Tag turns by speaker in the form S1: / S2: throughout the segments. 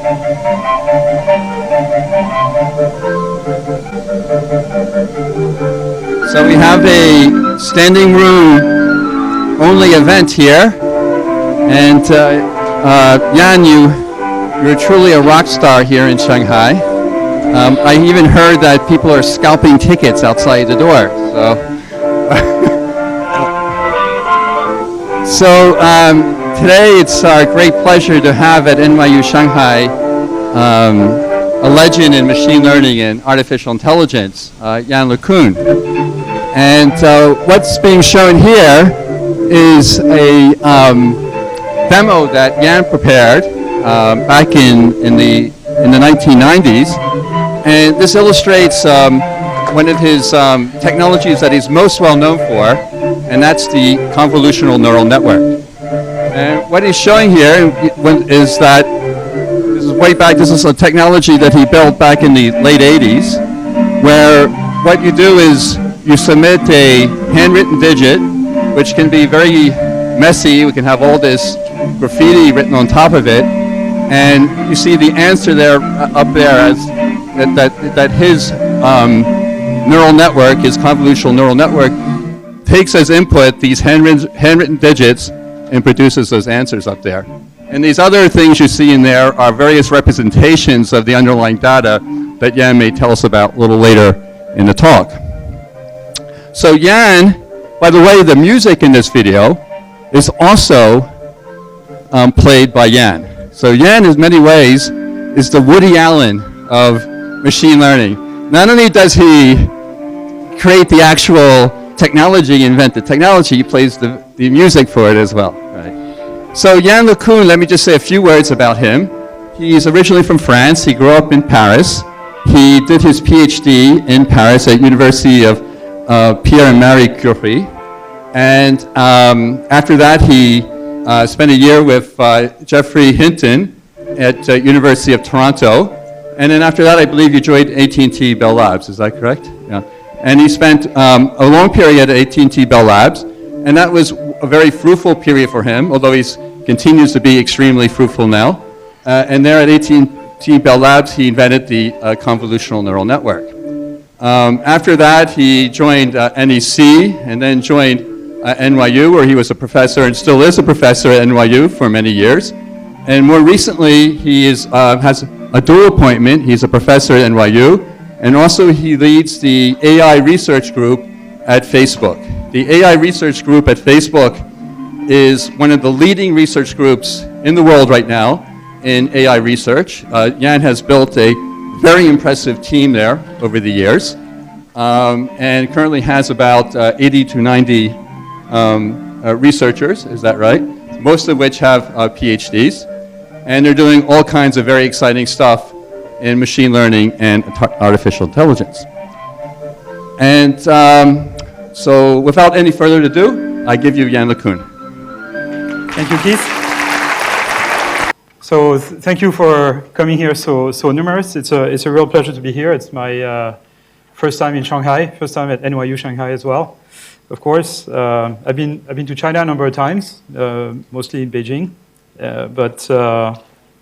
S1: So we have a standing room only event here, and Yann, you're truly a rock star here in Shanghai. I even heard that people are scalping tickets outside the door. So today it's our great pleasure to have at NYU Shanghai a legend in machine learning and artificial intelligence, Yann LeCun. And what's being shown here is a demo that Yann prepared back in the 1990s, and this illustrates one of his technologies that he's most well known for, and that's the convolutional neural network. And what he's showing here is that this is a technology that he built back in the late 80s, where what you do is you submit a handwritten digit, which can be very messy. We can have all this graffiti written on top of it, and you see the answer there up there as that his neural network, his convolutional neural network, takes as input these handwritten digits and produces those answers up there. And these other things you see in there are various representations of the underlying data that Yann may tell us about a little later in the talk. So Yann, by the way, the music in this video is also played by Yann. So Yann, in many ways, is the Woody Allen of machine learning. Not only does he create the actual technology, invent the technology, he plays the music for it as well. Right? So Yann LeCun, let me just say a few words about him. He's originally from France. He grew up in Paris. He did his PhD in Paris at University of Pierre and Marie Curie. And after that, he spent a year with Geoffrey Hinton at University of Toronto. And then after that, I believe you joined AT&T Bell Labs. Is that correct? Yeah. And he spent a long period at AT&T Bell Labs. And that was a very fruitful period for him, although he continues to be extremely fruitful now. And there at AT&T Bell Labs, he invented the convolutional neural network. After that, he joined NEC and then joined NYU, where he was a professor and still is a professor at NYU for many years. And more recently, he has a dual appointment. He's a professor at NYU, and also he leads the AI research group at Facebook. The AI research group at Facebook is one of the leading research groups in the world right now in AI research. Yann has built a very impressive team there over the years, and currently has about 80 to 90 researchers, is that right? Most of which have PhDs, and they're doing all kinds of very exciting stuff in machine learning and artificial intelligence. And so without any further ado, I give you Yann LeCun.
S2: Thank you, Keith. So thank you for coming here so numerous. It's a real pleasure to be here. It's my first time in Shanghai, first time at NYU Shanghai as well. Of course, I've been to China a number of times, mostly in Beijing, but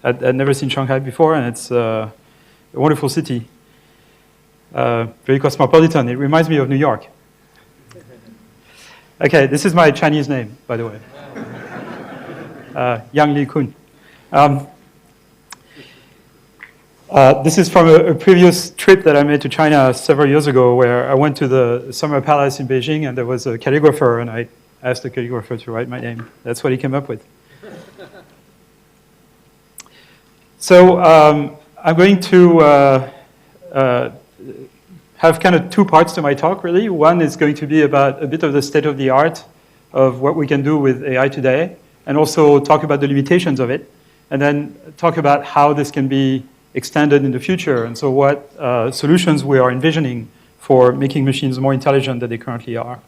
S2: I'd never seen Shanghai before, and it's a wonderful city, very cosmopolitan. It reminds me of New York. Okay, this is my Chinese name, by the way, Yann LeCun. This is from a previous trip that I made to China several years ago, where I went to the Summer Palace in Beijing, and there was a calligrapher, and I asked the calligrapher to write my name. That's what he came up with. So I'm going to have kind of two parts to my talk, really. One is going to be about a bit of the state of the art of what we can do with AI today, and also talk about the limitations of it, and then talk about how this can be extended in the future, and so what solutions we are envisioning for making machines more intelligent than they currently are.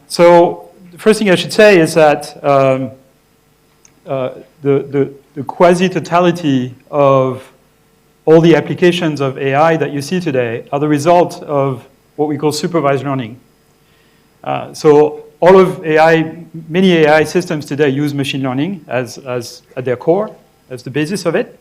S2: So the first thing I should say is that the quasi-totality of all the applications of AI that you see today are the result of what we call supervised learning. So all of AI, many AI systems today use machine learning as at their core, as the basis of it.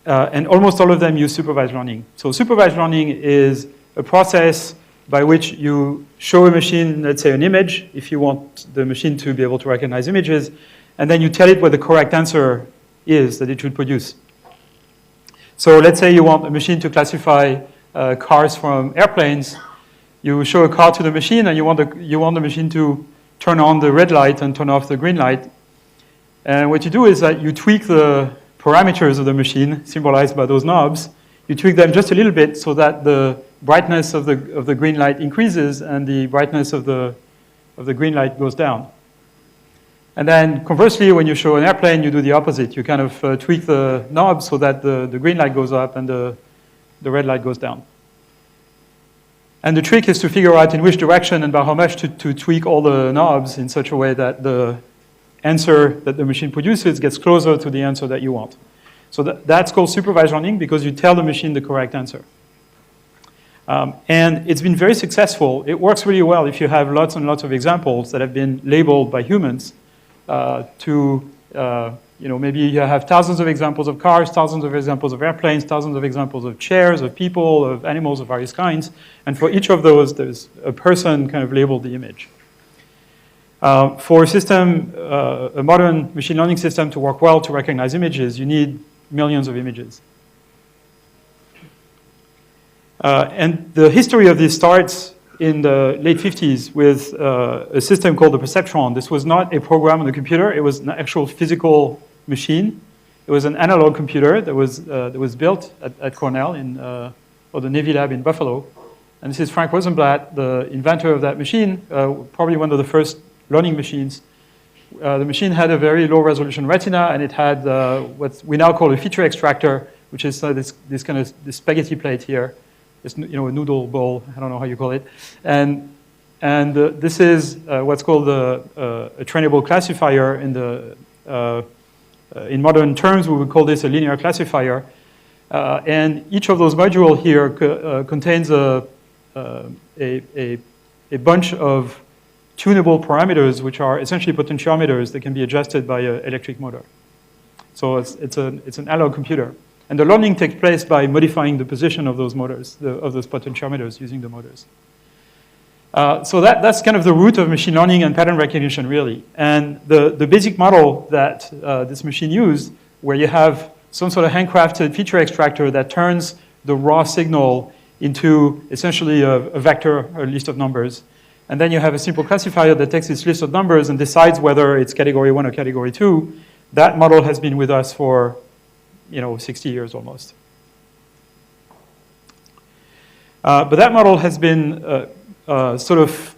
S2: And almost all of them use supervised learning. So supervised learning is a process by which you show a machine, let's say, an image, if you want the machine to be able to recognize images, and then you tell it what the correct answer is that it should produce. So let's say you want a machine to classify cars from airplanes. You show a car to the machine, and you want the machine to turn on the red light and turn off the green light. And what you do is that you tweak the parameters of the machine, symbolized by those knobs. You tweak them just a little bit so that the brightness of the green light increases and the brightness of the green light goes down. And then conversely, when you show an airplane, you do the opposite. You kind of tweak the knobs so that the green light goes up and the red light goes down. And the trick is to figure out in which direction and by how much to tweak all the knobs in such a way that the answer that the machine produces gets closer to the answer that you want. So that's called supervised learning because you tell the machine the correct answer. And it's been very successful. It works really well if you have lots and lots of examples that have been labeled by humans maybe you have thousands of examples of cars, thousands of examples of airplanes, thousands of examples of chairs, of people, of animals of various kinds. And for each of those, there's a person kind of labeled the image. For a system, a modern machine learning system to work well to recognize images, you need millions of images. And the history of this starts in the late 50s with a system called the perceptron. This was not a program on the computer. It was an actual physical machine. It was an analog computer that was built at Cornell or the Navy Lab in Buffalo. And this is Frank Rosenblatt, the inventor of that machine, probably one of the first learning machines. The machine had a very low resolution retina, and it had what we now call a feature extractor, which is this kind of this spaghetti plate here. It's, a noodle bowl, I don't know how you call it. And this is what's called a trainable classifier. In modern terms, we would call this a linear classifier. And each of those modules here contains a bunch of tunable parameters, which are essentially potentiometers that can be adjusted by an electric motor. So it's an analog computer. And the learning takes place by modifying the position of those motors, of those potentiometers using the motors. So that's kind of the root of machine learning and pattern recognition, really. And the basic model that this machine used, where you have some sort of handcrafted feature extractor that turns the raw signal into essentially a vector, or a list of numbers. And then you have a simple classifier that takes this list of numbers and decides whether it's category 1 or category 2. That model has been with us for 60 years almost. But that model has been sort of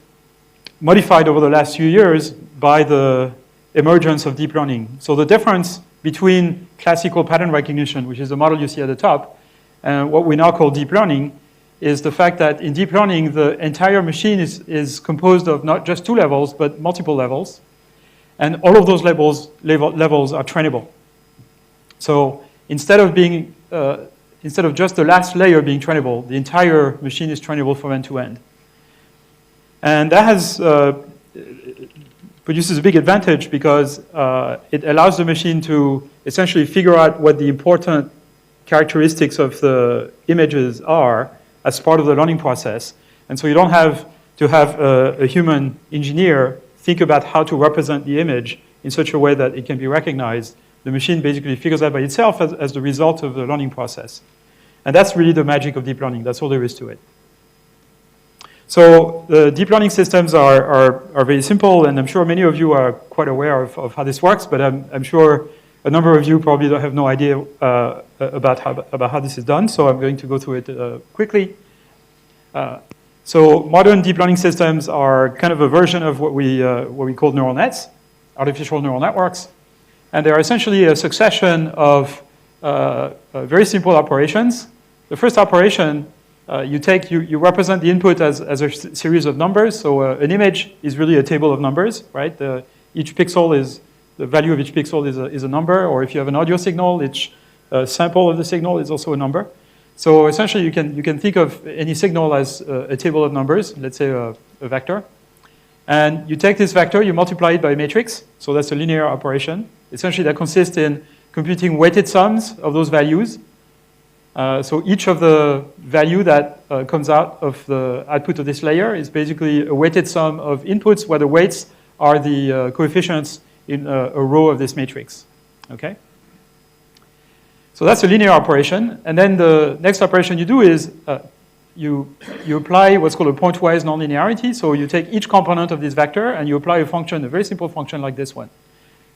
S2: modified over the last few years by the emergence of deep learning. So the difference between classical pattern recognition, which is the model you see at the top, and what we now call deep learning, is the fact that in deep learning, the entire machine is composed of not just 2 levels, but multiple levels. And all of those levels are trainable. So instead of just the last layer being trainable, the entire machine is trainable from end to end. And that produces a big advantage because it allows the machine to essentially figure out what the important characteristics of the images are as part of the learning process. And so you don't have to have a human engineer think about how to represent the image in such a way that it can be recognized. The machine basically figures out by itself as the result of the learning process. And that's really the magic of deep learning. That's all there is to it. So the deep learning systems are very simple, and I'm sure many of you are quite aware of how this works, but I'm sure a number of you probably don't have no idea about how this is done, so I'm going to go through it quickly. So modern deep learning systems are kind of a version of what we call neural nets, artificial neural networks. And they're essentially a succession of very simple operations. The first operation, you represent the input as a series of numbers. So an image is really a table of numbers, right? The value of each pixel is a number, or if you have an audio signal, each sample of the signal is also a number. So essentially, you can think of any signal as a table of numbers, let's say a vector. And you take this vector, you multiply it by a matrix. So that's a linear operation. Essentially, that consists in computing weighted sums of those values. So each of the value that comes out of the output of this layer is basically a weighted sum of inputs where the weights are the coefficients in a row of this matrix. Okay? So that's a linear operation. And then the next operation you do is you apply what's called a pointwise nonlinearity. So you take each component of this vector and you apply a function, a very simple function like this one,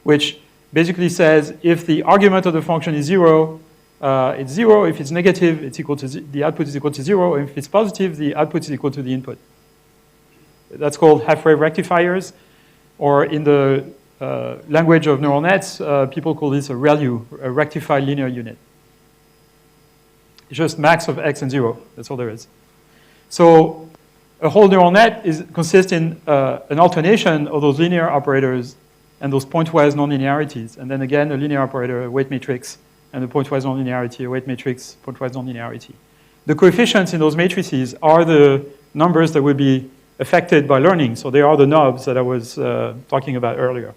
S2: which basically says if the argument of the function is 0, it's 0. If it's negative, it's equal to the output is equal to 0. And if it's positive, the output is equal to the input. That's called half-wave rectifiers, or in the language of neural nets, people call this a ReLU, a rectified linear unit. It's just max of x and 0. That's all there is. So a whole neural net consists in an alternation of those linear operators and those pointwise nonlinearities. And then again, a linear operator, a weight matrix, and a pointwise nonlinearity, a weight matrix, pointwise nonlinearity. The coefficients in those matrices are the numbers that will be affected by learning. So they are the knobs that I was talking about earlier.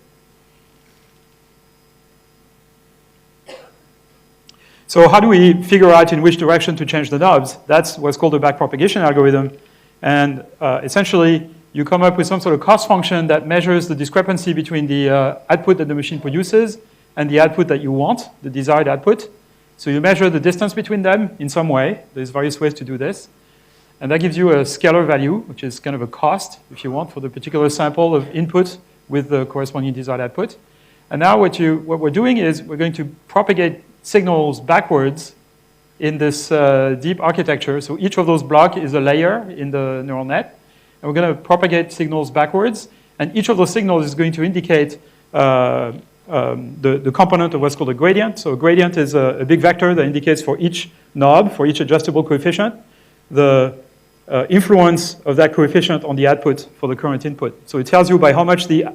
S2: So how do we figure out in which direction to change the knobs? That's what's called a backpropagation algorithm. And essentially, you come up with some sort of cost function that measures the discrepancy between the output that the machine produces and the output that you want, the desired output. So you measure the distance between them in some way. There's various ways to do this. And that gives you a scalar value, which is kind of a cost, if you want, for the particular sample of input with the corresponding desired output. And now what we're doing is we're going to propagate signals backwards in this deep architecture. So each of those blocks is a layer in the neural net. And we're going to propagate signals backwards. And each of those signals is going to indicate the component of what's called a gradient. So a gradient is a big vector that indicates for each knob, for each adjustable coefficient, the influence of that coefficient on the output for the current input. So it tells you by how much the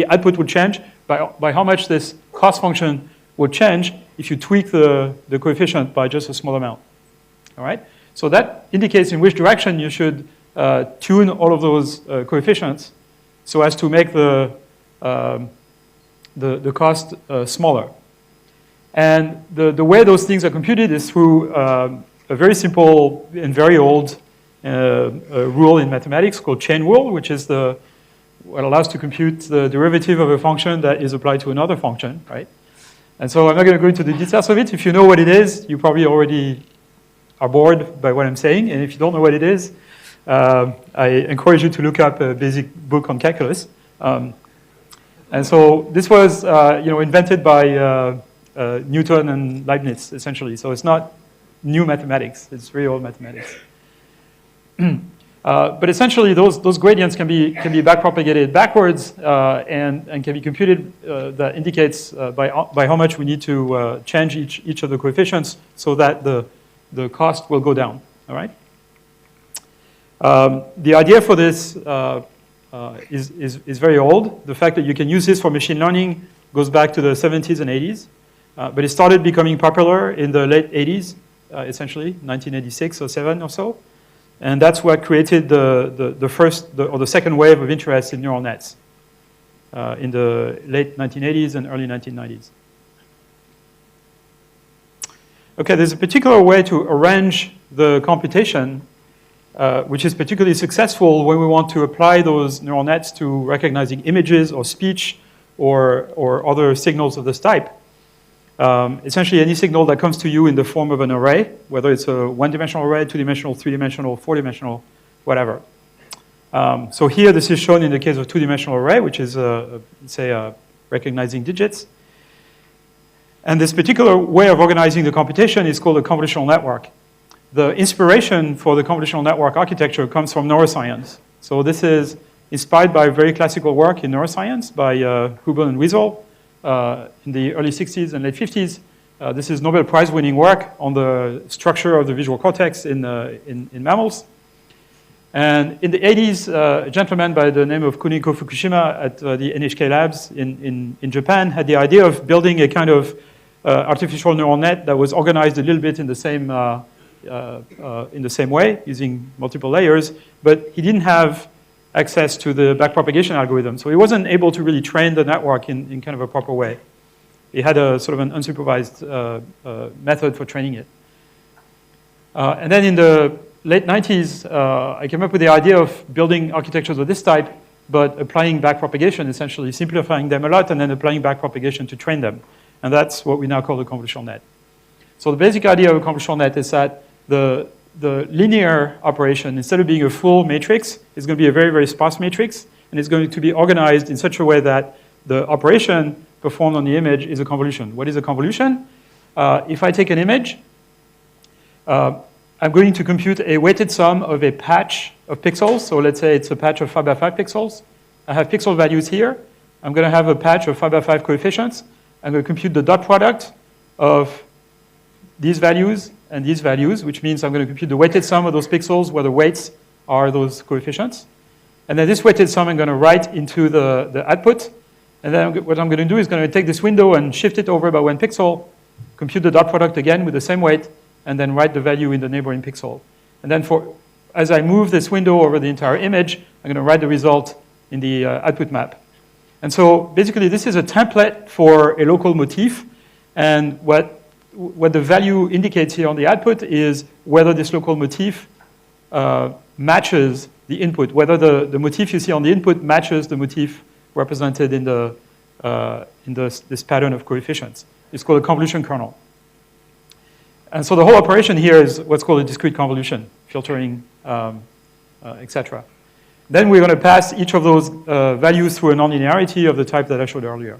S2: output would change, by how much this cost function would change if you tweak the coefficient by just a small amount. All right? So that indicates in which direction you should tune all of those coefficients so as to make the cost smaller. And the way those things are computed is through a very simple and very old rule in mathematics called chain rule, which is what allows to compute the derivative of a function that is applied to another function, right? And so I'm not going to go into the details of it. If you know what it is, you probably already are bored by what I'm saying. And if you don't know what it is, I encourage you to look up a basic book on calculus. And so this was invented by Newton and Leibniz, essentially. So it's not new mathematics. It's very old mathematics. But essentially, those gradients can be backpropagated backwards and can be computed. That indicates by how much we need to change each of the coefficients so that the cost will go down. All right. The idea for this is very old. The fact that you can use this for machine learning goes back to the 70s and 80s, but it started becoming popular in the late 80s, essentially 1986 or 7 or so. And that's what created the first or the second wave of interest in neural nets in the late 1980s and early 1990s. Okay, there's a particular way to arrange the computation which is particularly successful when we want to apply those neural nets to recognizing images or speech or other signals of this type. Essentially, any signal that comes to you in the form of an array, whether it's a one-dimensional array, two-dimensional, three-dimensional, four-dimensional, whatever. So here, this is shown in the case of two-dimensional array, which is, recognizing digits. And this particular way of organizing the computation is called a convolutional network. The inspiration for the convolutional network architecture comes from neuroscience. So this is inspired by very classical work in neuroscience by Hubel and Wiesel. In the early 60s and late 50s. This is Nobel Prize-winning work on the structure of the visual cortex in mammals. And in the 80s, a gentleman by the name of Kuniko Fukushima at the NHK labs in Japan had the idea of building a kind of artificial neural net that was organized a little bit in the same way, using multiple layers, but he didn't have access to the backpropagation algorithm. So he wasn't able to really train the network in kind of a proper way. He had a sort of an unsupervised method for training it. And then in the late 90s, I came up with the idea of building architectures of this type, but applying backpropagation, essentially simplifying them a lot and then applying backpropagation to train them. And that's what we now call the convolutional net. So the basic idea of a convolutional net is that the linear operation, instead of being a full matrix, is going to be a very, very sparse matrix, and it's going to be organized in such a way that the operation performed on the image is a convolution. What is a convolution? If I take an image, I'm going to compute a weighted sum of a patch of pixels. So let's say it's a patch of 5 by 5 pixels. I have pixel values here. I'm going to have a patch of 5 by 5 coefficients. I'm going to compute the dot product of these values and these values, which means I'm going to compute the weighted sum of those pixels where the weights are those coefficients. And then this weighted sum I'm going to write into the output. And then what I'm going to do is going to take this window and shift it over by 1 pixel, compute the dot product again with the same weight, and then write the value in the neighboring pixel. And then as I move this window over the entire image, I'm going to write the result in the output map. And so basically this is a template for a local motif. And what the value indicates here on the output is whether this local motif matches the input, whether the motif you see on the input matches the motif represented in this pattern of coefficients. It's called a convolution kernel. And so the whole operation here is what's called a discrete convolution, filtering, etc. Then we're going to pass each of those values through a nonlinearity of the type that I showed earlier.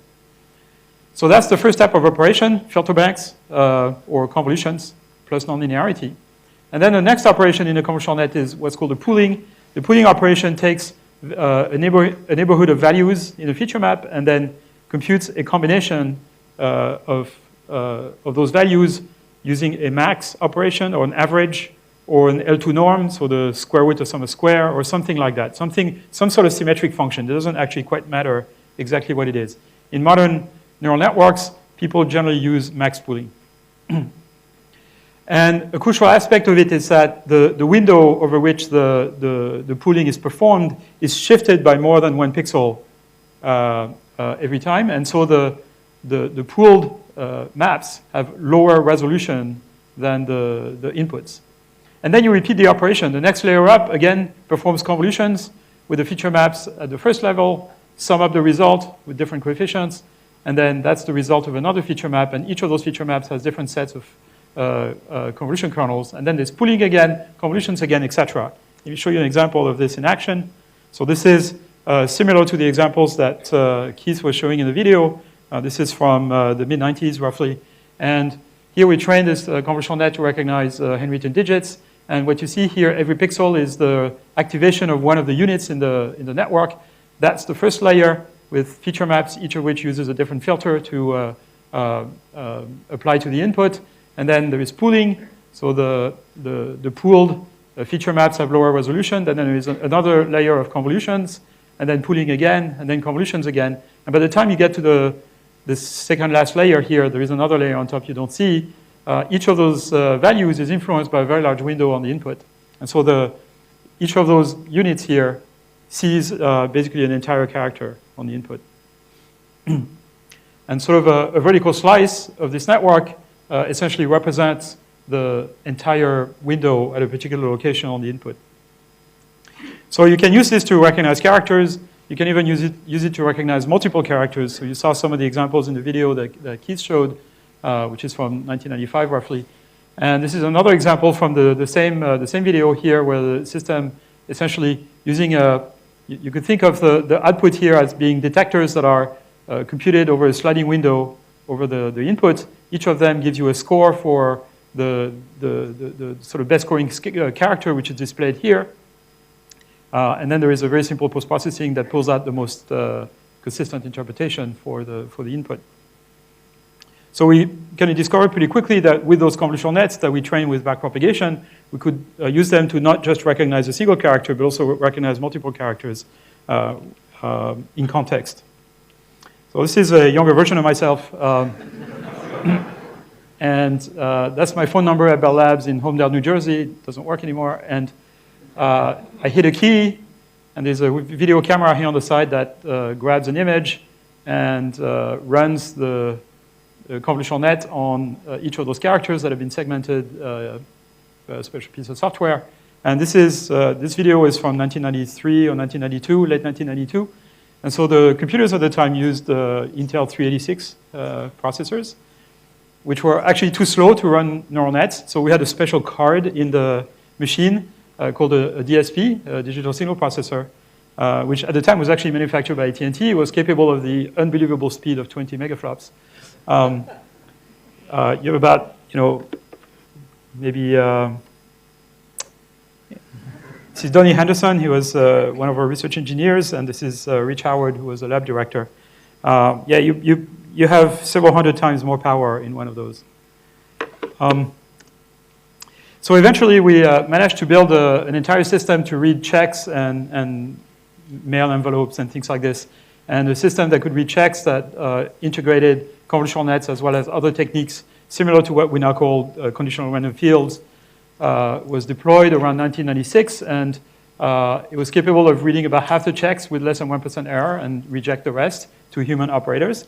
S2: So that's the first type of operation, filter banks or convolutions plus nonlinearity. And then the next operation in the convolutional net is what's called the pooling. The pooling operation takes a neighborhood of values in a feature map and then computes a combination of those values using a max operation or an average or an L2 norm, so the square root of some square or something like that. Some sort of symmetric function. It doesn't actually quite matter exactly what it is. In modern neural networks, people generally use max pooling. And a crucial aspect of it is that the window over which the pooling is performed is shifted by more than 1 pixel every time. And so the pooled maps have lower resolution than the inputs. And then you repeat the operation. The next layer up, again, performs convolutions with the feature maps at the first level, sum up the result with different coefficients, and then that's the result of another feature map, and each of those feature maps has different sets of convolution kernels, and then there's pooling again, convolutions again, etc. Let me show you an example of this in action. So this is similar to the examples that Keith was showing in the video. This is from the mid-90s, roughly. And here we trained this convolutional net to recognize handwritten digits. And what you see here, every pixel is the activation of one of the units in the network. That's the first layer with feature maps, each of which uses a different filter to apply to the input. And then there is pooling. So the pooled feature maps have lower resolution. Then there is another layer of convolutions, and then pooling again, and then convolutions again. And by the time you get to the second last layer here, there is another layer on top you don't see. Each of those values is influenced by a very large window on the input. And so each of those units here sees basically an entire character on the input. And sort of a vertical slice of this network essentially represents the entire window at a particular location on the input. So you can use this to recognize characters. You can even use it to recognize multiple characters. So you saw some of the examples in the video that Keith showed, which is from 1995 roughly. And this is another example from the same video here, where the system essentially using you could think of the output here as being detectors that are computed over a sliding window over the input. Each of them gives you a score for the sort of best scoring character, which is displayed here. And then there is a very simple post-processing that pulls out the most consistent interpretation for the input. So we kind of discovered pretty quickly that with those convolutional nets that we train with backpropagation, we could use them to not just recognize a single character, but also recognize multiple characters in context. So this is a younger version of myself. And that's my phone number at Bell Labs in Homedale, New Jersey. It doesn't work anymore. And I hit a key, And there's a video camera here on the side that grabs an image and runs the convolutional net on each of those characters that have been segmented a special piece of software. And this video is from 1993 or 1992, late 1992. And so the computers at the time used Intel 386 processors, which were actually too slow to run neural nets. So we had a special card in the machine called a DSP, a digital signal processor, which at the time was actually manufactured by AT&T. It was capable of the unbelievable speed of 20 megaflops. You have about, maybe, this is Donnie Henderson. He was one of our research engineers, and this is Rich Howard, who was the lab director. Yeah, you have several hundred times more power in one of those. So eventually, we managed to build an entire system to read checks and mail envelopes and things like this, and a system that could read checks that integrated convolutional nets as well as other techniques similar to what we now call conditional random fields. Was deployed around 1996, and it was capable of reading about half the checks with less than 1% error and reject the rest to human operators.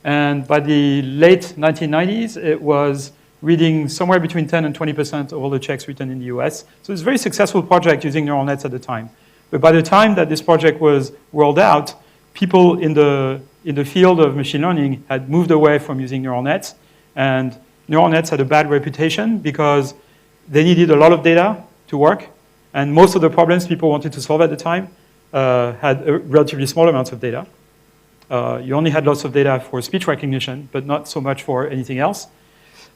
S2: And by the late 1990s, it was reading somewhere between 10 and 20% of all the checks written in the US. So it's a very successful project using neural nets at the time. But by the time that this project was rolled out, people in the field of machine learning had moved away from using neural nets, and neural nets had a bad reputation because they needed a lot of data to work, and most of the problems people wanted to solve at the time had relatively small amounts of data. You only had lots of data for speech recognition, but not so much for anything else.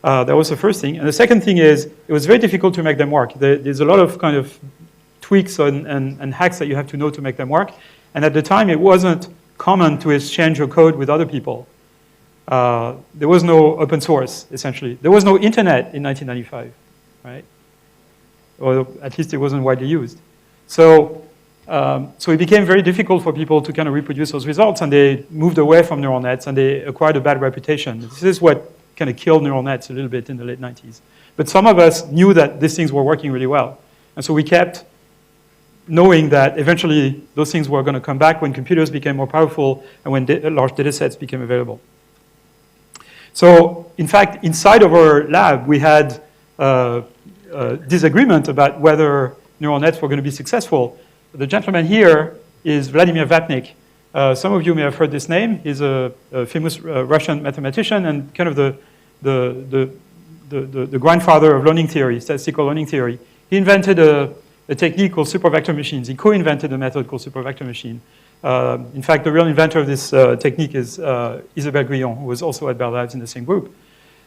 S2: That was the first thing. And the second thing is, it was very difficult to make them work. There's a lot of kind of tweaks and hacks that you have to know to make them work. And at the time, it wasn't common to exchange your code with other people. There was no open source, essentially. There was no internet in 1995. Right? Or at least it wasn't widely used. So it became very difficult for people to kind of reproduce those results, and they moved away from neural nets, and they acquired a bad reputation. This is what kind of killed neural nets a little bit in the late 90s. But some of us knew that these things were working really well. And so we kept knowing that eventually those things were going to come back when computers became more powerful and when large data sets became available. So in fact, inside of our lab, we had disagreement about whether neural nets were going to be successful. The gentleman here is Vladimir Vapnik. Some of you may have heard this name. He's a famous Russian mathematician and kind of the grandfather of learning theory, statistical learning theory. He invented a technique called supervector machines. He co-invented a method called supervector machine. In fact, the real inventor of this technique is Isabelle Guillon, who was also at Bell Labs in the same group.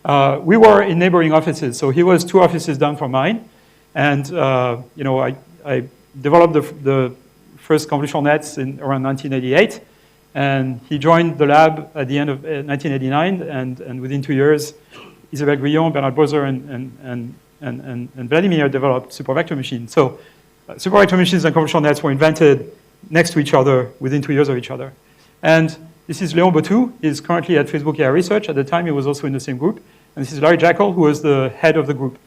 S2: We were in neighboring offices, so he was 2 offices down from mine, and I developed the first convolutional nets in around 1988, and he joined the lab at the end of 1989, and within 2 years, Isabelle Guillon, Bernard Boser, and Vladimir developed supervector machines. So supervector machines and convolutional nets were invented next to each other within 2 years of each other. And this is Léon Bottou. He's currently at Facebook AI Research. At the time, he was also in the same group. And this is Larry Jackal, who was the head of the group.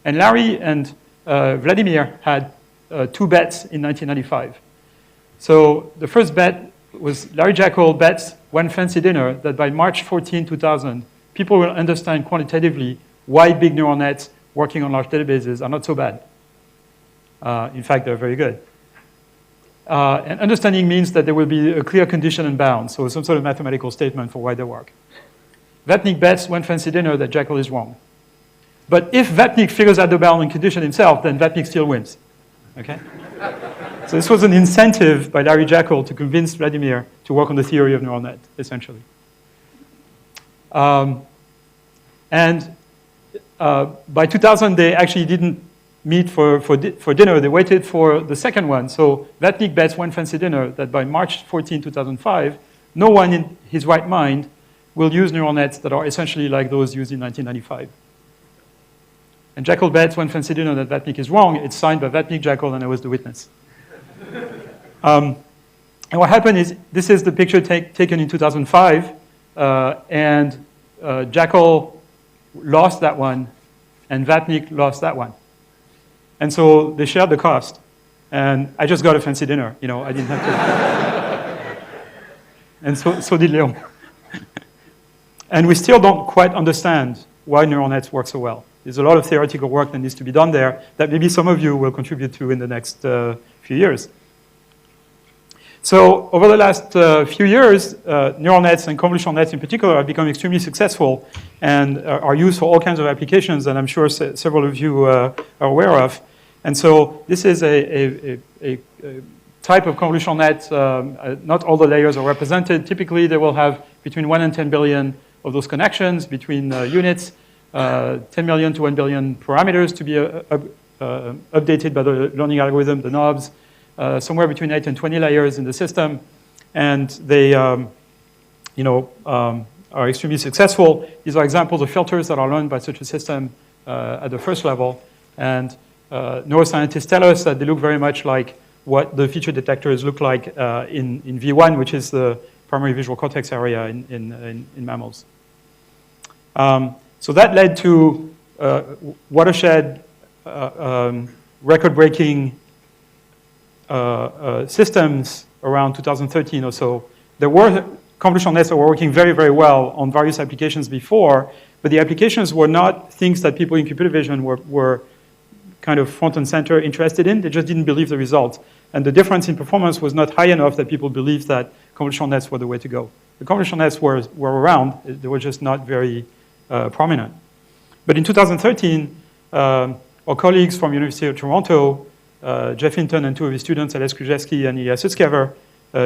S2: And Larry and Vladimir had 2 bets in 1995. So the first bet was Larry Jackal bets one fancy dinner that by March 14, 2000, people will understand quantitatively why big neural nets working on large databases are not so bad. In fact, they're very good. And understanding means that there will be a clear condition and bound, so some sort of mathematical statement for why they work. Vapnik bets one fancy dinner that Jackal is wrong. But if Vapnik figures out the bound and condition himself, then Vapnik still wins. Okay? So this was an incentive by Larry Jackal to convince Vladimir to work on the theory of neural net, essentially. By 2000, they actually didn't meet for dinner. They waited for the second one. So Vapnik bets one fancy dinner that by March 14, 2005, no one in his right mind will use neural nets that are essentially like those used in 1995. And Jackal bets one fancy dinner that Vapnik is wrong. It's signed by Vapnik, Jackal, and I was the witness. And what happened is, this is the picture taken in 2005, and Jackal lost that one, and Vapnik lost that one. And so they shared the cost. And I just got a fancy dinner, you know, I didn't have to. And so did Leon. And we still don't quite understand why neural nets work so well. There's a lot of theoretical work that needs to be done there that maybe some of you will contribute to in the next few years. So over the last few years, neural nets and convolutional nets in particular have become extremely successful and are used for all kinds of applications that I'm sure several of you are aware of. And so this is a type of convolutional net. Not all the layers are represented. Typically, they will have between 1 and 10 billion of those connections between units, 10 million to 1 billion parameters to be updated by the learning algorithm, the knobs, somewhere between 8 and 20 layers in the system. And they are extremely successful. These are examples of filters that are learned by such a system at the first level. And neuroscientists tell us that they look very much like what the feature detectors look like in V1, which is the primary visual cortex area in mammals. So that led to watershed, record-breaking systems around 2013 or so. There were convolutional nets that were working very, very well on various applications before, but the applications were not things that people in computer vision were kind of front and center interested in. They just didn't believe the results. And the difference in performance was not high enough that people believed that convolutional nets were the way to go. The convolutional nets were around. They were just not very prominent. But in 2013, our colleagues from University of Toronto, Jeff Hinton and two of his students, Alex Krzyzewski and Ilya Sutskever,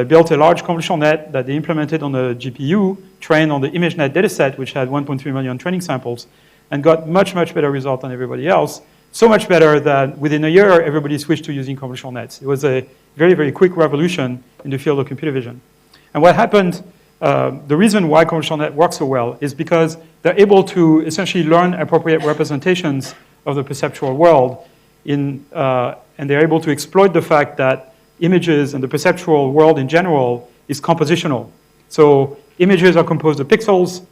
S2: built a large convolutional net that they implemented on the GPU, trained on the ImageNet dataset, which had 1.3 million training samples, and got much, much better result than everybody else. So much better that within a year, everybody switched to using convolutional nets. It was a very, very quick revolution in the field of computer vision. And what happened, the reason why convolutional net works so well is because they're able to essentially learn appropriate representations of the perceptual world, and they're able to exploit the fact that images and the perceptual world in general is compositional. So images are composed of pixels.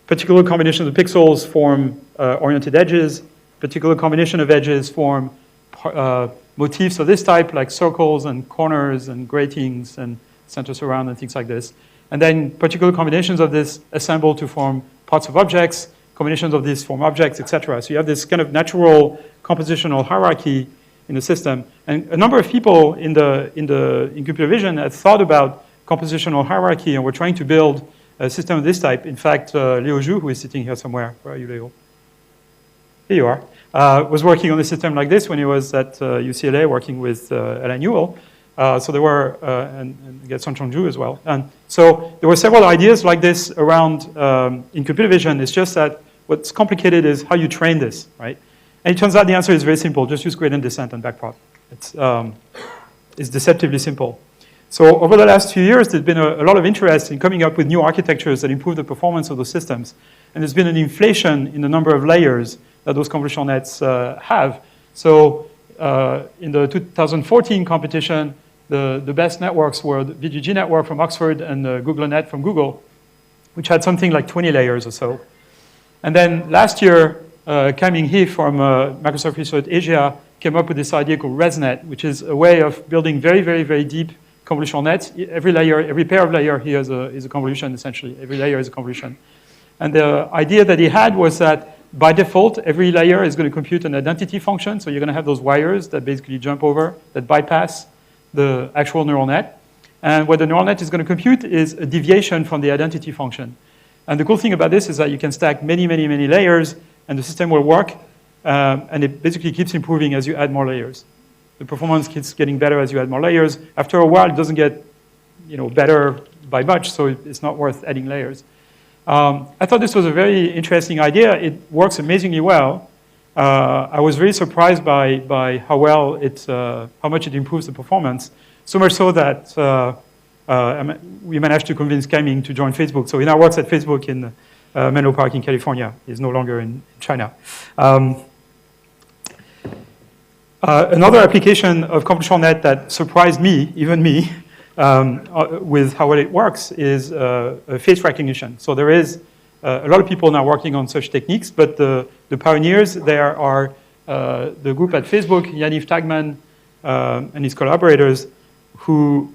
S2: Particular combinations of pixels form oriented edges. Particular combination of edges form motifs of this type, like circles and corners and gratings and center surround and things like this. And then particular combinations of this assemble to form parts of objects, combinations of these form objects, etc. So you have this kind of natural compositional hierarchy in the system. And a number of people in computer vision have thought about compositional hierarchy and were trying to build a system of this type. In fact, Leo Zhu, who is sitting here somewhere, where are you, Leo? Here you are, was working on a system like this when he was at UCLA working with Alain Newell. So there were, and Son Chongju as well. And so there were several ideas like this around in computer vision. It's just that what's complicated is how you train this, right? And it turns out the answer is very simple. Just use gradient descent and backprop. It's deceptively simple. So over the last few years, there's been a lot of interest in coming up with new architectures that improve the performance of those systems. And there's been an inflation in the number of layers that those convolutional nets have. So in the 2014 competition, the best networks were the VGG network from Oxford and the GoogleNet from Google, which had something like 20 layers or so. And then last year, Kai-Ming He from Microsoft Research Asia came up with this idea called ResNet, which is a way of building very, very, very deep convolutional nets. Every layer, every pair of layers here is a convolution, essentially. Every layer is a convolution. And the idea that he had was that by default, every layer is going to compute an identity function. So you're going to have those wires that basically jump over, that bypass the actual neural net. And what the neural net is going to compute is a deviation from the identity function. And the cool thing about this is that you can stack many, many, many layers, and the system will work. And it basically keeps improving as you add more layers. The performance keeps getting better as you add more layers. After a while, it doesn't get better by much, so it's not worth adding layers. I thought this was a very interesting idea. It works amazingly well. I was very surprised by how well how much it improves the performance. So much so that we managed to convince Kai-Ming to join Facebook. So he now works at Facebook in Menlo Park in California. He's no longer in China. Another application of convolutional net that surprised me, even me, with how well it works is face recognition. So there is a lot of people now working on such techniques, but the pioneers there are the group at Facebook, Yann Tagman, and his collaborators, who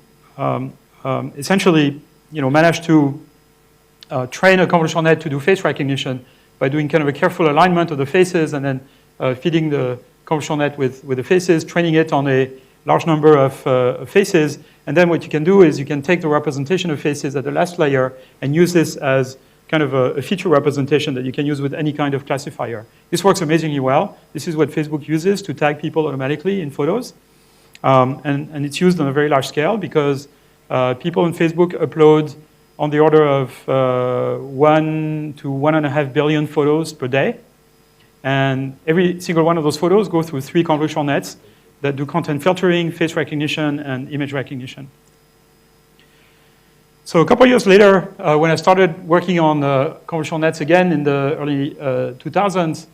S2: essentially, managed to train a convolutional net to do face recognition by doing kind of a careful alignment of the faces and then feeding the convolutional net with the faces, training it on a large number of faces. And then what you can do is you can take the representation of faces at the last layer and use this as kind of a feature representation that you can use with any kind of classifier. This works amazingly well. This is what Facebook uses to tag people automatically in photos. And it's used on a very large scale because people on Facebook upload on the order of 1 to 1.5 billion photos per day. And every single one of those photos go through 3 convolutional nets that do content filtering, face recognition, and image recognition. So a couple of years later, when I started working on convolutional nets again in the early 2000s,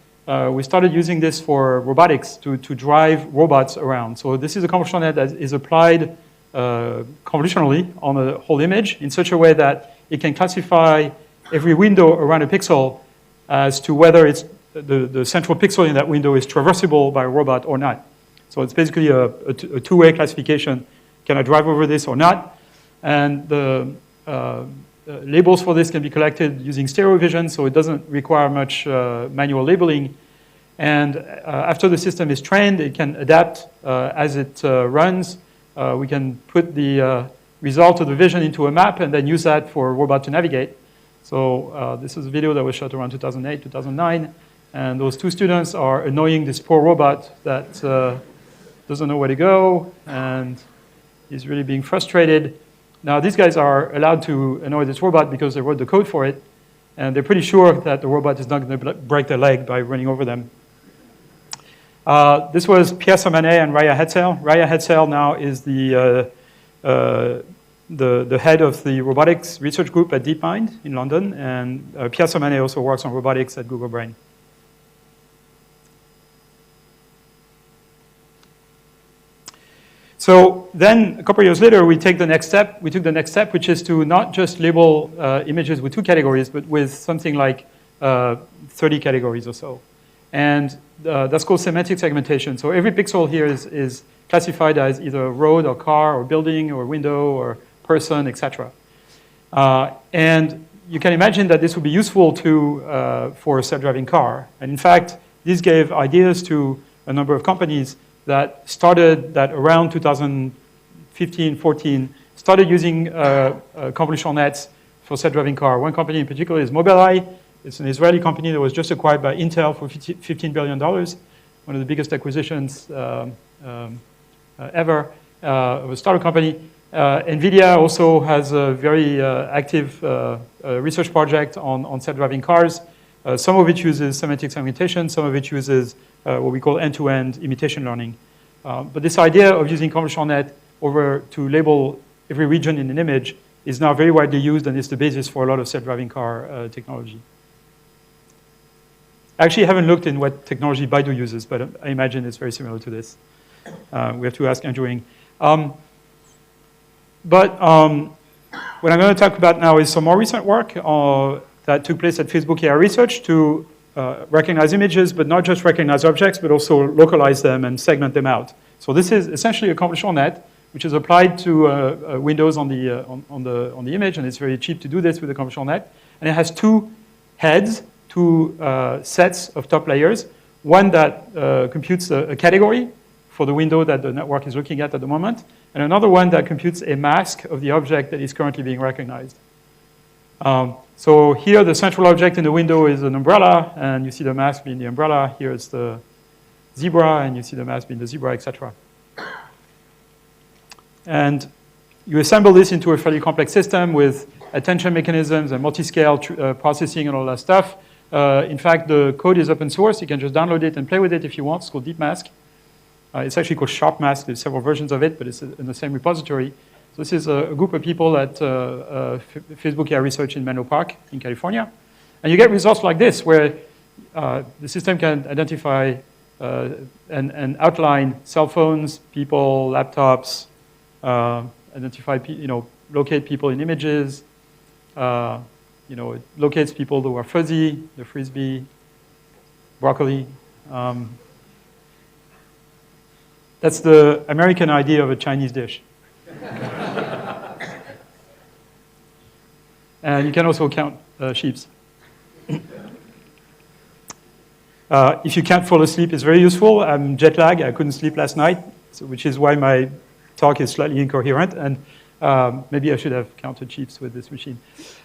S2: we started using this for robotics to drive robots around. So this is a convolutional net that is applied convolutionally on a whole image in such a way that it can classify every window around a pixel as to whether it's the central pixel in that window is traversable by a robot or not. So it's basically a two-way classification. Can I drive over this or not? And the labels for this can be collected using stereo vision, so it doesn't require much manual labeling. And after the system is trained, it can adapt as it runs. We can put the result of the vision into a map and then use that for a robot to navigate. So this is a video that was shot around 2008, 2009. And those 2 students are annoying this poor robot that doesn't know where to go and is really being frustrated. Now, these guys are allowed to annoy this robot because they wrote the code for it. And they're pretty sure that the robot is not going to break their leg by running over them. This was Pierre Samanet and Raya Hetzel. Raya Hetzel now is the head of the robotics research group at DeepMind in London. And Pierre Samanet also works on robotics at Google Brain. So then, a couple of years later, we took the next step, which is to not just label images with 2 categories, but with something like 30 categories or so. And that's called semantic segmentation. So every pixel here is classified as either a road or car or building or window or person, etc. And you can imagine that this would be useful for a self-driving car. And in fact, this gave ideas to a number of companies that around 2015, 14, started using convolutional nets for self-driving car. One company in particular is Mobileye. It's an Israeli company that was just acquired by Intel for $15 billion, one of the biggest acquisitions ever of a startup company. NVIDIA also has a very active research project on self-driving cars. Some of it uses semantic segmentation, some of it uses what we call end-to-end imitation learning. But this idea of using convolutional net to label every region in an image is now very widely used and is the basis for a lot of self-driving car technology. I actually haven't looked in what technology Baidu uses, but I imagine it's very similar to this. We have to ask Andrew Ng. What I'm going to talk about now is some more recent work that took place at Facebook AI Research to recognize images, but not just recognize objects, but also localize them and segment them out. So this is essentially a convolutional net, which is applied to windows on the image, and it's very cheap to do this with a convolutional net. And it has 2 heads, 2 sets of top layers. One that computes a category for the window that the network is looking at the moment, and another one that computes a mask of the object that is currently being recognized. So here, the central object in the window is an umbrella, and you see the mask being the umbrella. Here it's the zebra, and you see the mask being the zebra, etc. And you assemble this into a fairly complex system with attention mechanisms and multi-scale processing and all that stuff. In fact, the code is open source. You can just download it and play with it if you want. It's called DeepMask. It's actually called SharpMask. There's several versions of it, but it's in the same repository. So this is a group of people at Facebook AI Research in Menlo Park in California. And you get results like this, where the system can identify and outline cell phones, people, laptops, identify, locate people in images. It locates people who are fuzzy, the frisbee, broccoli. That's the American idea of a Chinese dish. And you can also count sheeps. If you can't fall asleep, it's very useful. I'm jet lagged. I couldn't sleep last night, which is why my talk is slightly incoherent. And maybe I should have counted sheeps with this machine.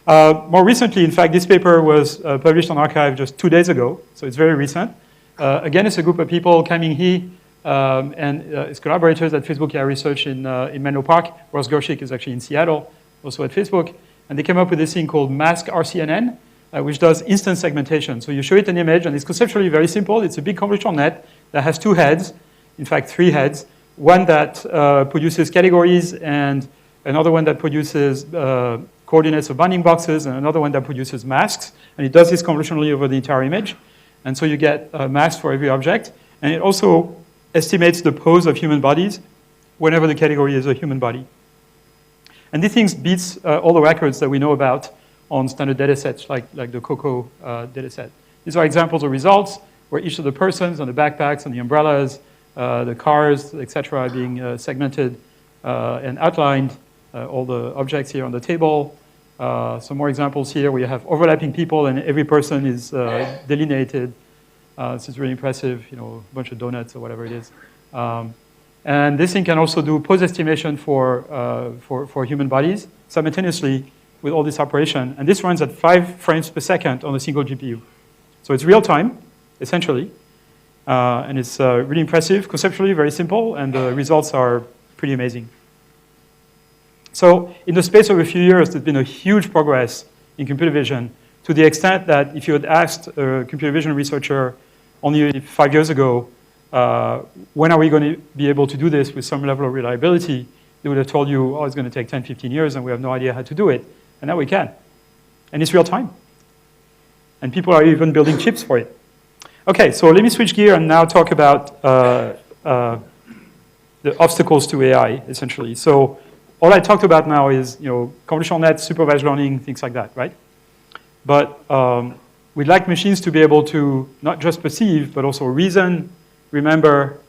S2: More recently, in fact, this paper was published on Archive just 2 days ago, so it's very recent. Again, it's a group of people, Kai-Ming He and his collaborators at Facebook AI Research in Menlo Park, whereas Gershik is actually in Seattle, also at Facebook. And they came up with this thing called Mask RCNN, which does instant segmentation. So you show it an image, and it's conceptually very simple. It's a big convolutional net that has 2 heads, in fact 3 heads, one that produces categories, and another one that produces coordinates of bounding boxes, and another one that produces masks. And it does this convolutionally over the entire image. And so you get masks for every object. And it also estimates the pose of human bodies whenever the category is a human body. And this thing beats all the records that we know about on standard data sets like the COCO data set. These are examples of results where each of the persons and the backpacks and the umbrellas, the cars, etc., are being segmented and outlined. All the objects here on the table. Some more examples here where you have overlapping people and every person is delineated. This is really impressive, you know, a bunch of donuts or whatever it is. And this thing can also do pose estimation for human bodies simultaneously with all this operation. And this runs at 5 frames per second on a single GPU. So it's real time, essentially. And it's really impressive, conceptually very simple, and the results are pretty amazing. So in the space of a few years, there's been a huge progress in computer vision to the extent that if you had asked a computer vision researcher only 5 years ago, when are we going to be able to do this with some level of reliability, they would have told you, oh, it's going to take 10, 15 years, and we have no idea how to do it. And now we can. And it's real time. And people are even building chips for it. OK, so let me switch gear and now talk about the obstacles to AI, essentially. So all I talked about now is, you know, convolutional nets, supervised learning, things like that, right? But we'd like machines to be able to not just perceive, but also reason, remember,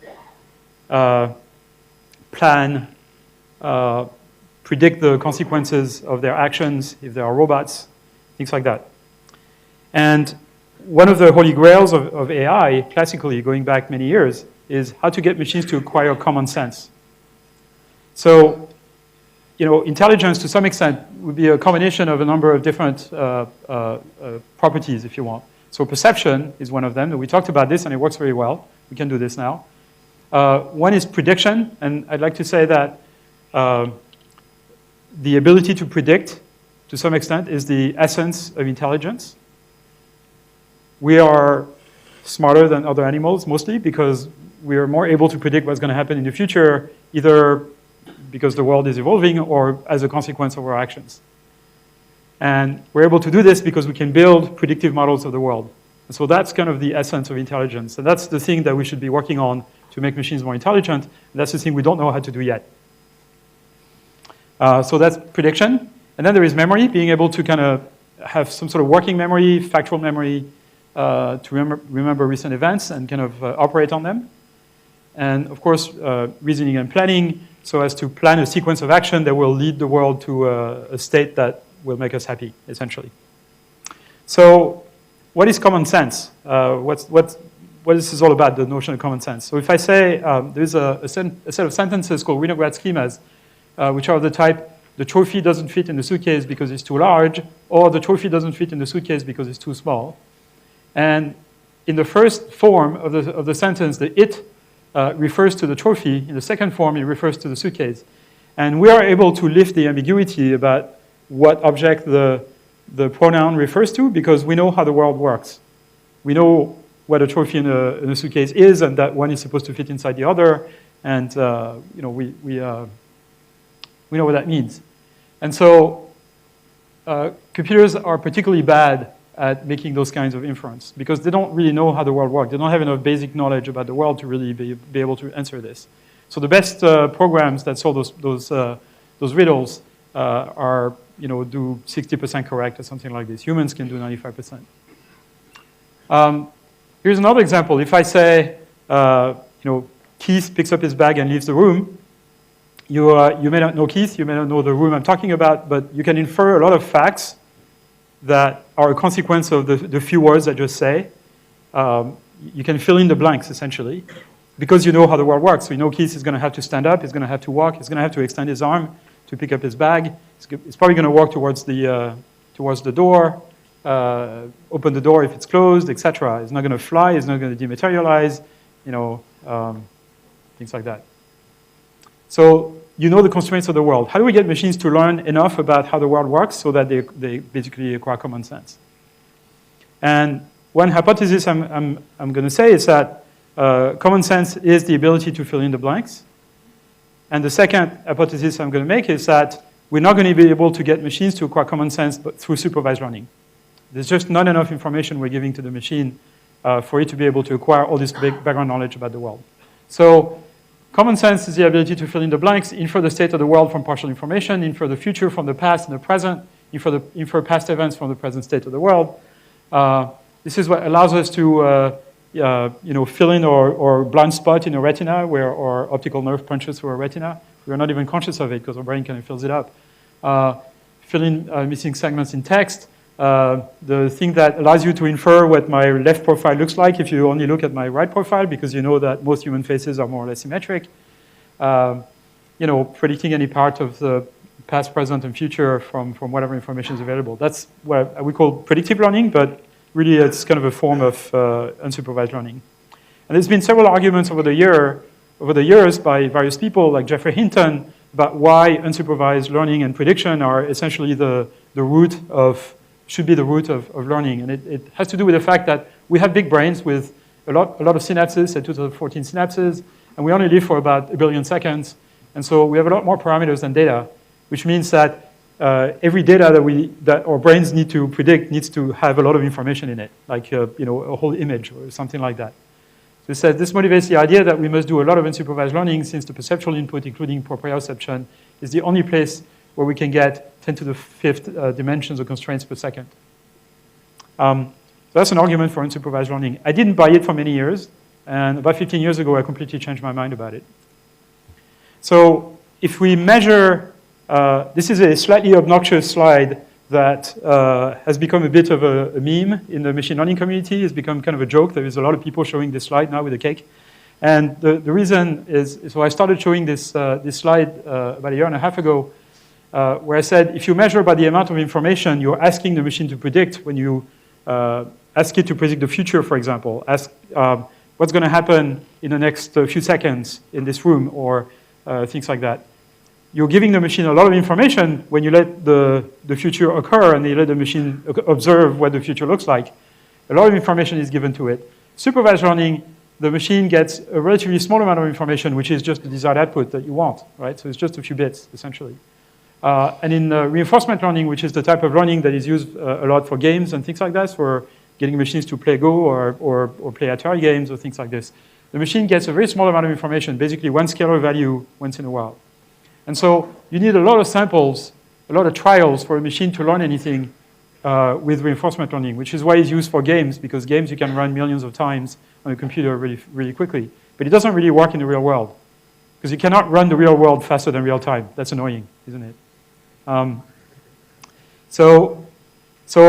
S2: plan, predict the consequences of their actions if they are robots, things like that. And one of the holy grails of AI, classically, going back many years, is how to get machines to acquire common sense. So, you know, intelligence, to some extent, would be a combination of a number of different properties, if you want. So perception is one of them. We talked about this, and it works very well. We can do this now. One is prediction, and I'd like to say that the ability to predict, to some extent, is the essence of intelligence. We are smarter than other animals, mostly, because we are more able to predict what's going to happen in the future, either because the world is evolving or as a consequence of our actions. And we're able to do this because we can build predictive models of the world. And so that's kind of the essence of intelligence. And that's the thing that we should be working on to make machines more intelligent. And that's the thing we don't know how to do yet. So that's prediction. And then there is memory, being able to kind of have some sort of working memory, factual memory, to remember recent events and kind of operate on them. And of course, reasoning and planning, so as to plan a sequence of action that will lead the world to a state that will make us happy, essentially. So what is common sense? What this is all about, the notion of common sense. So if I say there's a set of sentences called Winograd schemas, which are the type, the trophy doesn't fit in the suitcase because it's too large, or the trophy doesn't fit in the suitcase because it's too small. And in the first form of the sentence, the it refers to the trophy. In the second form, it refers to the suitcase. And we are able to lift the ambiguity about what object the pronoun refers to because we know how the world works. We know what a trophy in a suitcase is and that one is supposed to fit inside the other. And you know, we know what that means. And so computers are particularly bad at making those kinds of inference because they don't really know how the world works. They don't have enough basic knowledge about the world to really be able to answer this. So the best programs that solve those riddles are, you know, do 60% correct or something like this. Humans can do 95%. Here's another example. If I say, you know, Keith picks up his bag and leaves the room. You may not know Keith, you may not know the room I'm talking about, but you can infer a lot of facts that are a consequence of the few words I just say. You can fill in the blanks, essentially, because you know how the world works. So you know Keith is going to have to stand up, he's going to have to walk, he's going to have to extend his arm to pick up his bag. He's probably going to walk towards the door, open the door if it's closed, etc. He's not going to fly, he's not going to dematerialize, things like that. So you know the constraints of the world. How do we get machines to learn enough about how the world works so that they basically acquire common sense? And one hypothesis I'm going to say is that common sense is the ability to fill in the blanks. And the second hypothesis I'm going to make is that we're not going to be able to get machines to acquire common sense but through supervised learning. There's just not enough information we're giving to the machine for it to be able to acquire all this big background knowledge about the world. So common sense is the ability to fill in the blanks, infer the state of the world from partial information, infer the future from the past and the present, infer past events from the present state of the world. This is what allows us to fill in or blind spot in a retina where our optical nerve punches through a retina. We're not even conscious of it because our brain kind of fills it up. Fill in missing segments in text. The thing that allows you to infer what my left profile looks like if you only look at my right profile, because you know that most human faces are more or less symmetric. Predicting any part of the past, present, and future from whatever information is available. That's what we call predictive learning, but really it's kind of a form of unsupervised learning. And there's been several arguments over the years by various people, like Jeffrey Hinton, about why unsupervised learning and prediction are essentially should be the root of learning. And it has to do with the fact that we have big brains with a lot of synapses, 2014 synapses, and we only live for about 1 billion seconds. And so we have a lot more parameters than data, which means that every data that our brains need to predict needs to have a lot of information in it, like a whole image or something like that. So this motivates the idea that we must do a lot of unsupervised learning, since the perceptual input, including proprioception, is the only place where we can get 10 to the 5th dimensions of constraints per second. So that's an argument for unsupervised learning. I didn't buy it for many years, and about 15 years ago, I completely changed my mind about it. So if we measure, this is a slightly obnoxious slide that has become a bit of a meme in the machine learning community. It's become kind of a joke. There is a lot of people showing this slide now with a cake. And the reason is, so I started showing this slide about 1.5 years ago, where I said, if you measure by the amount of information you're asking the machine to predict, when you ask it to predict the future, for example, ask what's going to happen in the next few seconds in this room, or things like that. You're giving the machine a lot of information when you let the future occur and you let the machine observe what the future looks like. A lot of information is given to it. Supervised learning, the machine gets a relatively small amount of information, which is just the desired output that you want, right? So it's just a few bits, essentially. And in reinforcement learning, which is the type of learning that is used a lot for games and things like that, for getting machines to play Go or play Atari games or things like this, the machine gets a very small amount of information, basically one scalar value once in a while. And so you need a lot of samples, a lot of trials for a machine to learn anything with reinforcement learning, which is why it's used for games, because games you can run millions of times on a computer really, really quickly. But it doesn't really work in the real world, because you cannot run the real world faster than real time. That's annoying, isn't it? So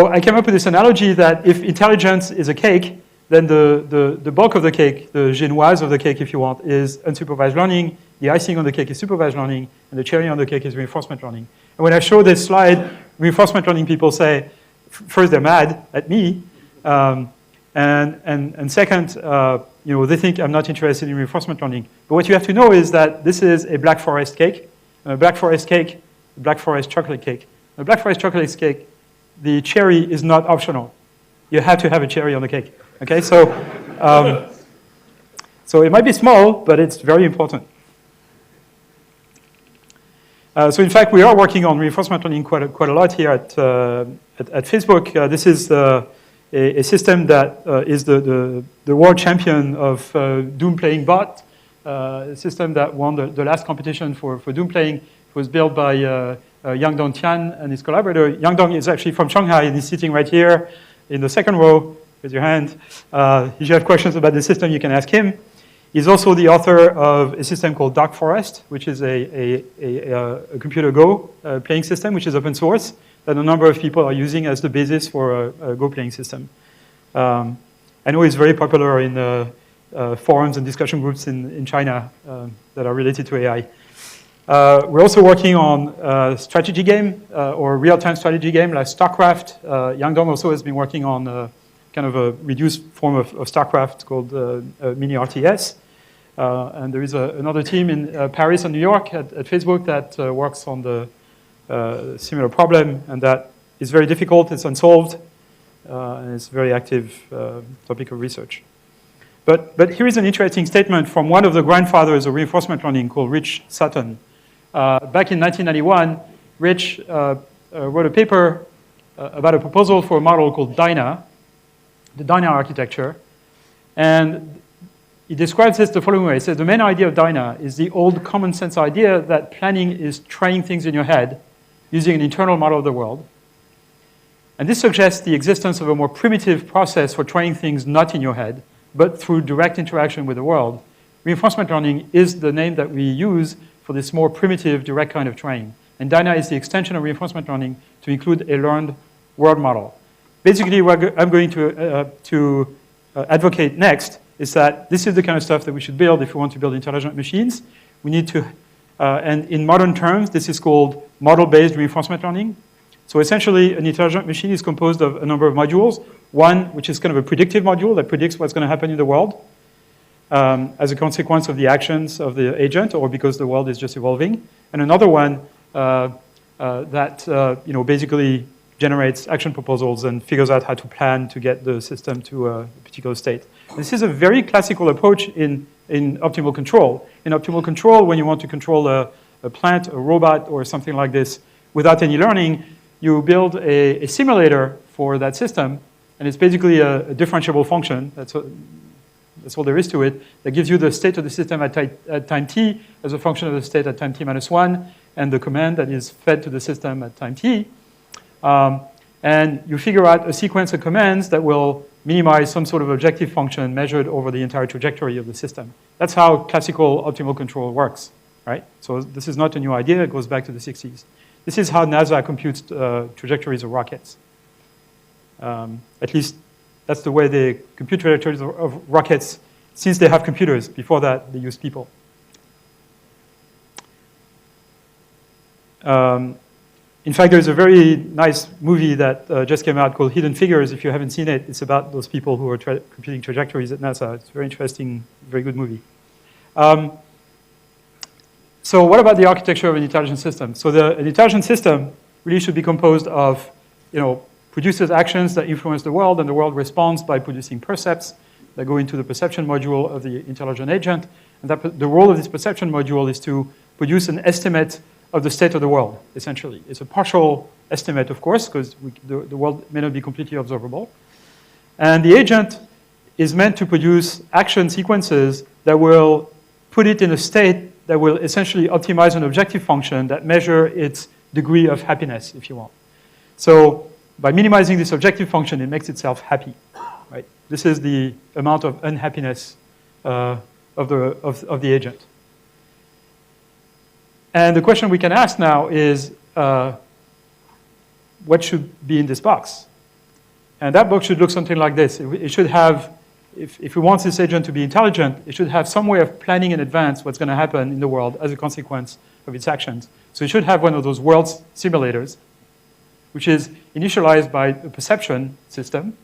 S2: I came up with this analogy that if intelligence is a cake, then the bulk of the cake, the génoise of the cake, if you want, is unsupervised learning. The icing on the cake is supervised learning, and the cherry on the cake is reinforcement learning. And when I show this slide, reinforcement learning people say, first they're mad at me, and second, they think I'm not interested in reinforcement learning. But what you have to know is that this is a Black Forest cake, Black Forest chocolate cake. A Black Forest chocolate cake, the cherry is not optional. You have to have a cherry on the cake. Okay, so it might be small, but it's very important. So in fact, we are working on reinforcement learning quite a lot here at Facebook. This is a system that is the world champion of Doom playing bot. A system that won the last competition for Doom playing. It was built by Yann and his collaborator. Yann is actually from Shanghai, and he's sitting right here in the second row. Raise your hand. If you have questions about the system, you can ask him. He's also the author of a system called Dark Forest, which is a computer Go playing system, which is open source, that a number of people are using as the basis for a Go playing system. I know he's very popular in forums and discussion groups in China that are related to AI. We're also working on a strategy game or real-time strategy game like StarCraft. Yann also has been working on kind of a reduced form of StarCraft called Mini RTS. And there is another team in Paris and New York at Facebook that works on the similar problem, and that is very difficult, it's unsolved, and it's a very active topic of research. But here is an interesting statement from one of the grandfathers of reinforcement learning called Rich Sutton. Back in 1991, Rich wrote a paper about a proposal for a model called DINA, the DINA architecture. And he describes this the following way. He says, the main idea of DINA is the old common sense idea that planning is trying things in your head using an internal model of the world. And this suggests the existence of a more primitive process for trying things not in your head, but through direct interaction with the world. Reinforcement learning is the name that we use for this more primitive, direct kind of training. And DINA is the extension of reinforcement learning to include a learned world model. Basically, what I'm going to advocate next is that this is the kind of stuff that we should build if we want to build intelligent machines. We need to, and in modern terms, this is called model-based reinforcement learning. So essentially, an intelligent machine is composed of a number of modules. One, which is kind of a predictive module that predicts what's going to happen in the world as a consequence of the actions of the agent or because the world is just evolving. And another one that basically generates action proposals and figures out how to plan to get the system to a particular state. This is a very classical approach in optimal control. In optimal control, when you want to control a plant, a robot, or something like this without any learning, you build a simulator for that system, and it's basically a differentiable function. That's all there is to it. That gives you the state of the system at time t as a function of the state at time t minus 1, and the command that is fed to the system at time t. And you figure out a sequence of commands that will minimize some sort of objective function measured over the entire trajectory of the system. That's how classical optimal control works, right? So this is not a new idea. It goes back to the 60s. This is how NASA computes trajectories of rockets. At least that's the way they compute trajectories of rockets since they have computers. Before that, they used people. In fact, there's a very nice movie that just came out called Hidden Figures. If you haven't seen it, it's about those people who are computing trajectories at NASA. It's a very interesting, very good movie. So what about the architecture of an intelligent system? So an intelligent system really should be composed of, produces actions that influence the world, and the world responds by producing percepts that go into the perception module of the intelligent agent. And the role of this perception module is to produce an estimate of the state of the world, essentially. It's a partial estimate, of course, because the world may not be completely observable. And the agent is meant to produce action sequences that will put it in a state that will essentially optimize an objective function that measure its degree of happiness, if you want. So by minimizing this objective function, it makes itself happy, right? This is the amount of unhappiness of the agent. And the question we can ask now is, what should be in this box? And that box should look something like this. It should have, if we want this agent to be intelligent, it should have some way of planning in advance what's going to happen in the world as a consequence of its actions. So it should have one of those world simulators, which is initialized by a perception system.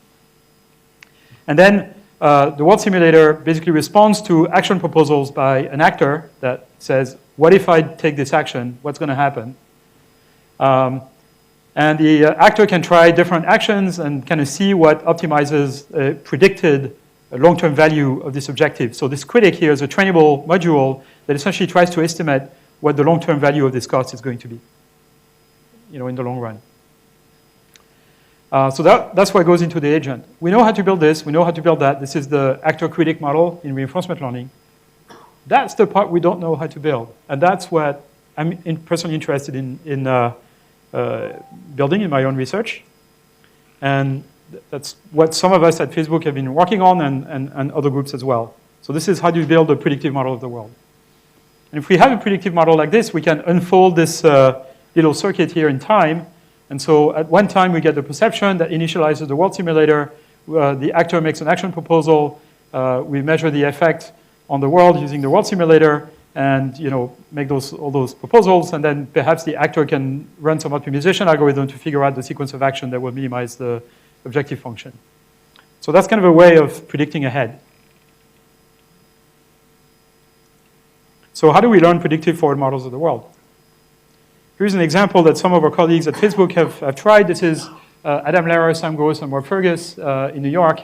S2: And then the world simulator basically responds to action proposals by an actor that says, what if I take this action? What's going to happen? And the actor can try different actions and kind of see what optimizes a predicted long-term value of this objective. So this critic here is a trainable module that essentially tries to estimate what the long-term value of this cost is going to be, in the long run. So that's what goes into the agent. We know how to build this. We know how to build that. This is the actor-critic model in reinforcement learning. That's the part we don't know how to build. And that's what I'm personally interested in building in my own research. And that's what some of us at Facebook have been working on and other groups as well. So this is how do you build a predictive model of the world. And if we have a predictive model like this, we can unfold this little circuit here in time. And so at one time, we get the perception that initializes the world simulator. The actor makes an action proposal. We measure the effect on the world using the world simulator and make all those proposals. And then perhaps the actor can run some optimization algorithm to figure out the sequence of action that will minimize the objective function. So that's kind of a way of predicting ahead. So how do we learn predictive forward models of the world? Here's an example that some of our colleagues at Facebook have tried. This is Adam Lehrer, Sam Gross, and Rob Fergus in New York.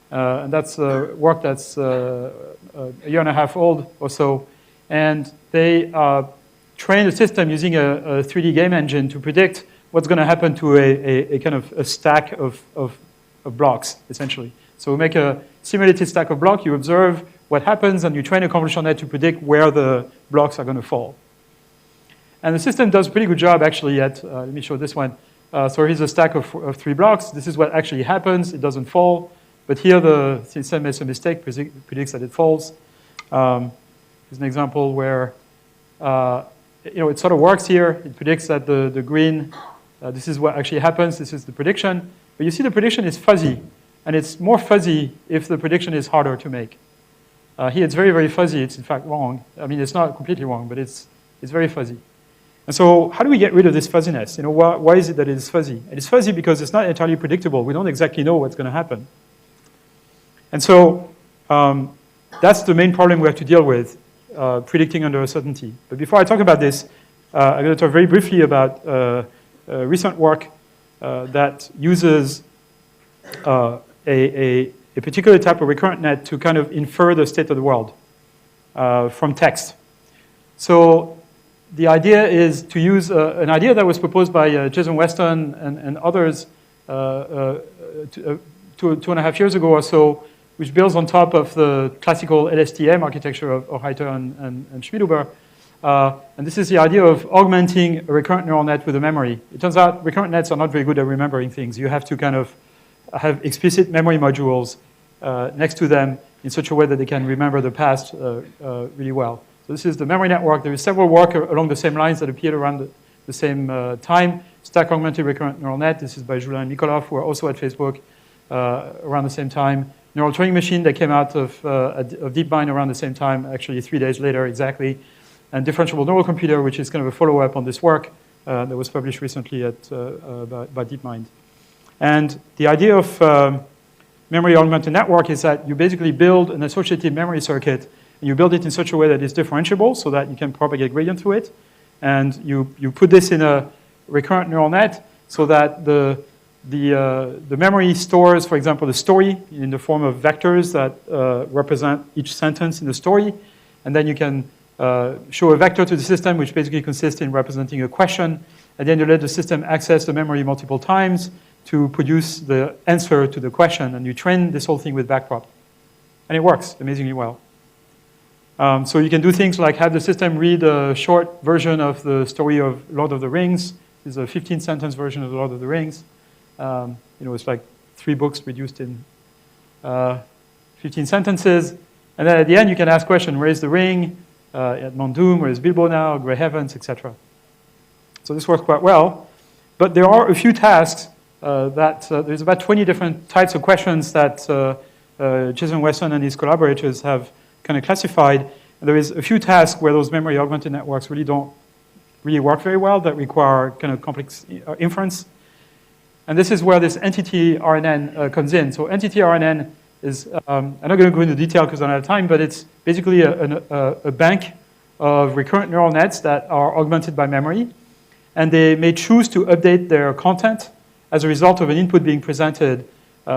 S2: And that's work that's a year and a half old or so. And they trained a system using a 3D game engine to predict what's going to happen to a kind of a stack of blocks, essentially. So we make a simulated stack of blocks, you observe what happens, and you train a convolutional net to predict where the blocks are going to fall. And the system does a pretty good job, actually, at, let me show this one. So here's a stack of 3 blocks. This is what actually happens. It doesn't fall. But here, the system makes a mistake, predicts that it falls. Here's an example where it sort of works here. It predicts that the green, this is what actually happens. This is the prediction. But you see the prediction is fuzzy. And it's more fuzzy if the prediction is harder to make. Here, it's very, very fuzzy. It's, in fact, wrong. I mean, it's not completely wrong, but it's very fuzzy. And so how do we get rid of this fuzziness? Why is it that it is fuzzy? And it's fuzzy because it's not entirely predictable. We don't exactly know what's going to happen. And so that's the main problem we have to deal with, predicting under uncertainty. But before I talk about this, I'm going to talk very briefly about recent work that uses a particular type of recurrent net to kind of infer the state of the world from text. So the idea is to use an idea that was proposed by Jason Weston and others 2.5 years ago or so, which builds on top of the classical LSTM architecture of Reiter and Schmidhuber. And this is the idea of augmenting a recurrent neural net with a memory. It turns out recurrent nets are not very good at remembering things. You have to kind of have explicit memory modules next to them in such a way that they can remember the past really well. So this is the memory network. There is several work along the same lines that appeared around the same time. Stack augmented recurrent neural net. This is by Julien and Nikolov, who are also at Facebook around the same time. Neural training machine that came out of DeepMind around the same time, actually 3 days later exactly. And differentiable neural computer, which is kind of a follow-up on this work that was published recently by DeepMind. And the idea of memory augmented network is that you basically build an associative memory circuit, and you build it in such a way that it's differentiable so that you can propagate gradient through it. And you put this in a recurrent neural net so that the memory stores, for example, the story in the form of vectors that represent each sentence in the story. And then you can show a vector to the system, which basically consists in representing a question. And then you let the system access the memory multiple times to produce the answer to the question. And you train this whole thing with backprop. And it works amazingly well. So you can do things like have the system read a short version of the story of Lord of the Rings. It's a 15-sentence version of the Lord of the Rings. It's like 3 books reduced in 15 sentences. And then at the end, you can ask questions. Where is the ring? At Mount Doom, where is Bilbo now? Grey Heavens, etc. So this works quite well. But there are a few tasks there's about 20 different types of questions that Jason Weston and his collaborators have kind of classified. And there is a few tasks where those memory augmented networks really don't work very well, that require kind of complex inference. And this is where this entity RNN comes in. So entity RNN is, I'm not going to go into detail because I don't have time, but it's basically a bank of recurrent neural nets that are augmented by memory. And they may choose to update their content as a result of an input being presented.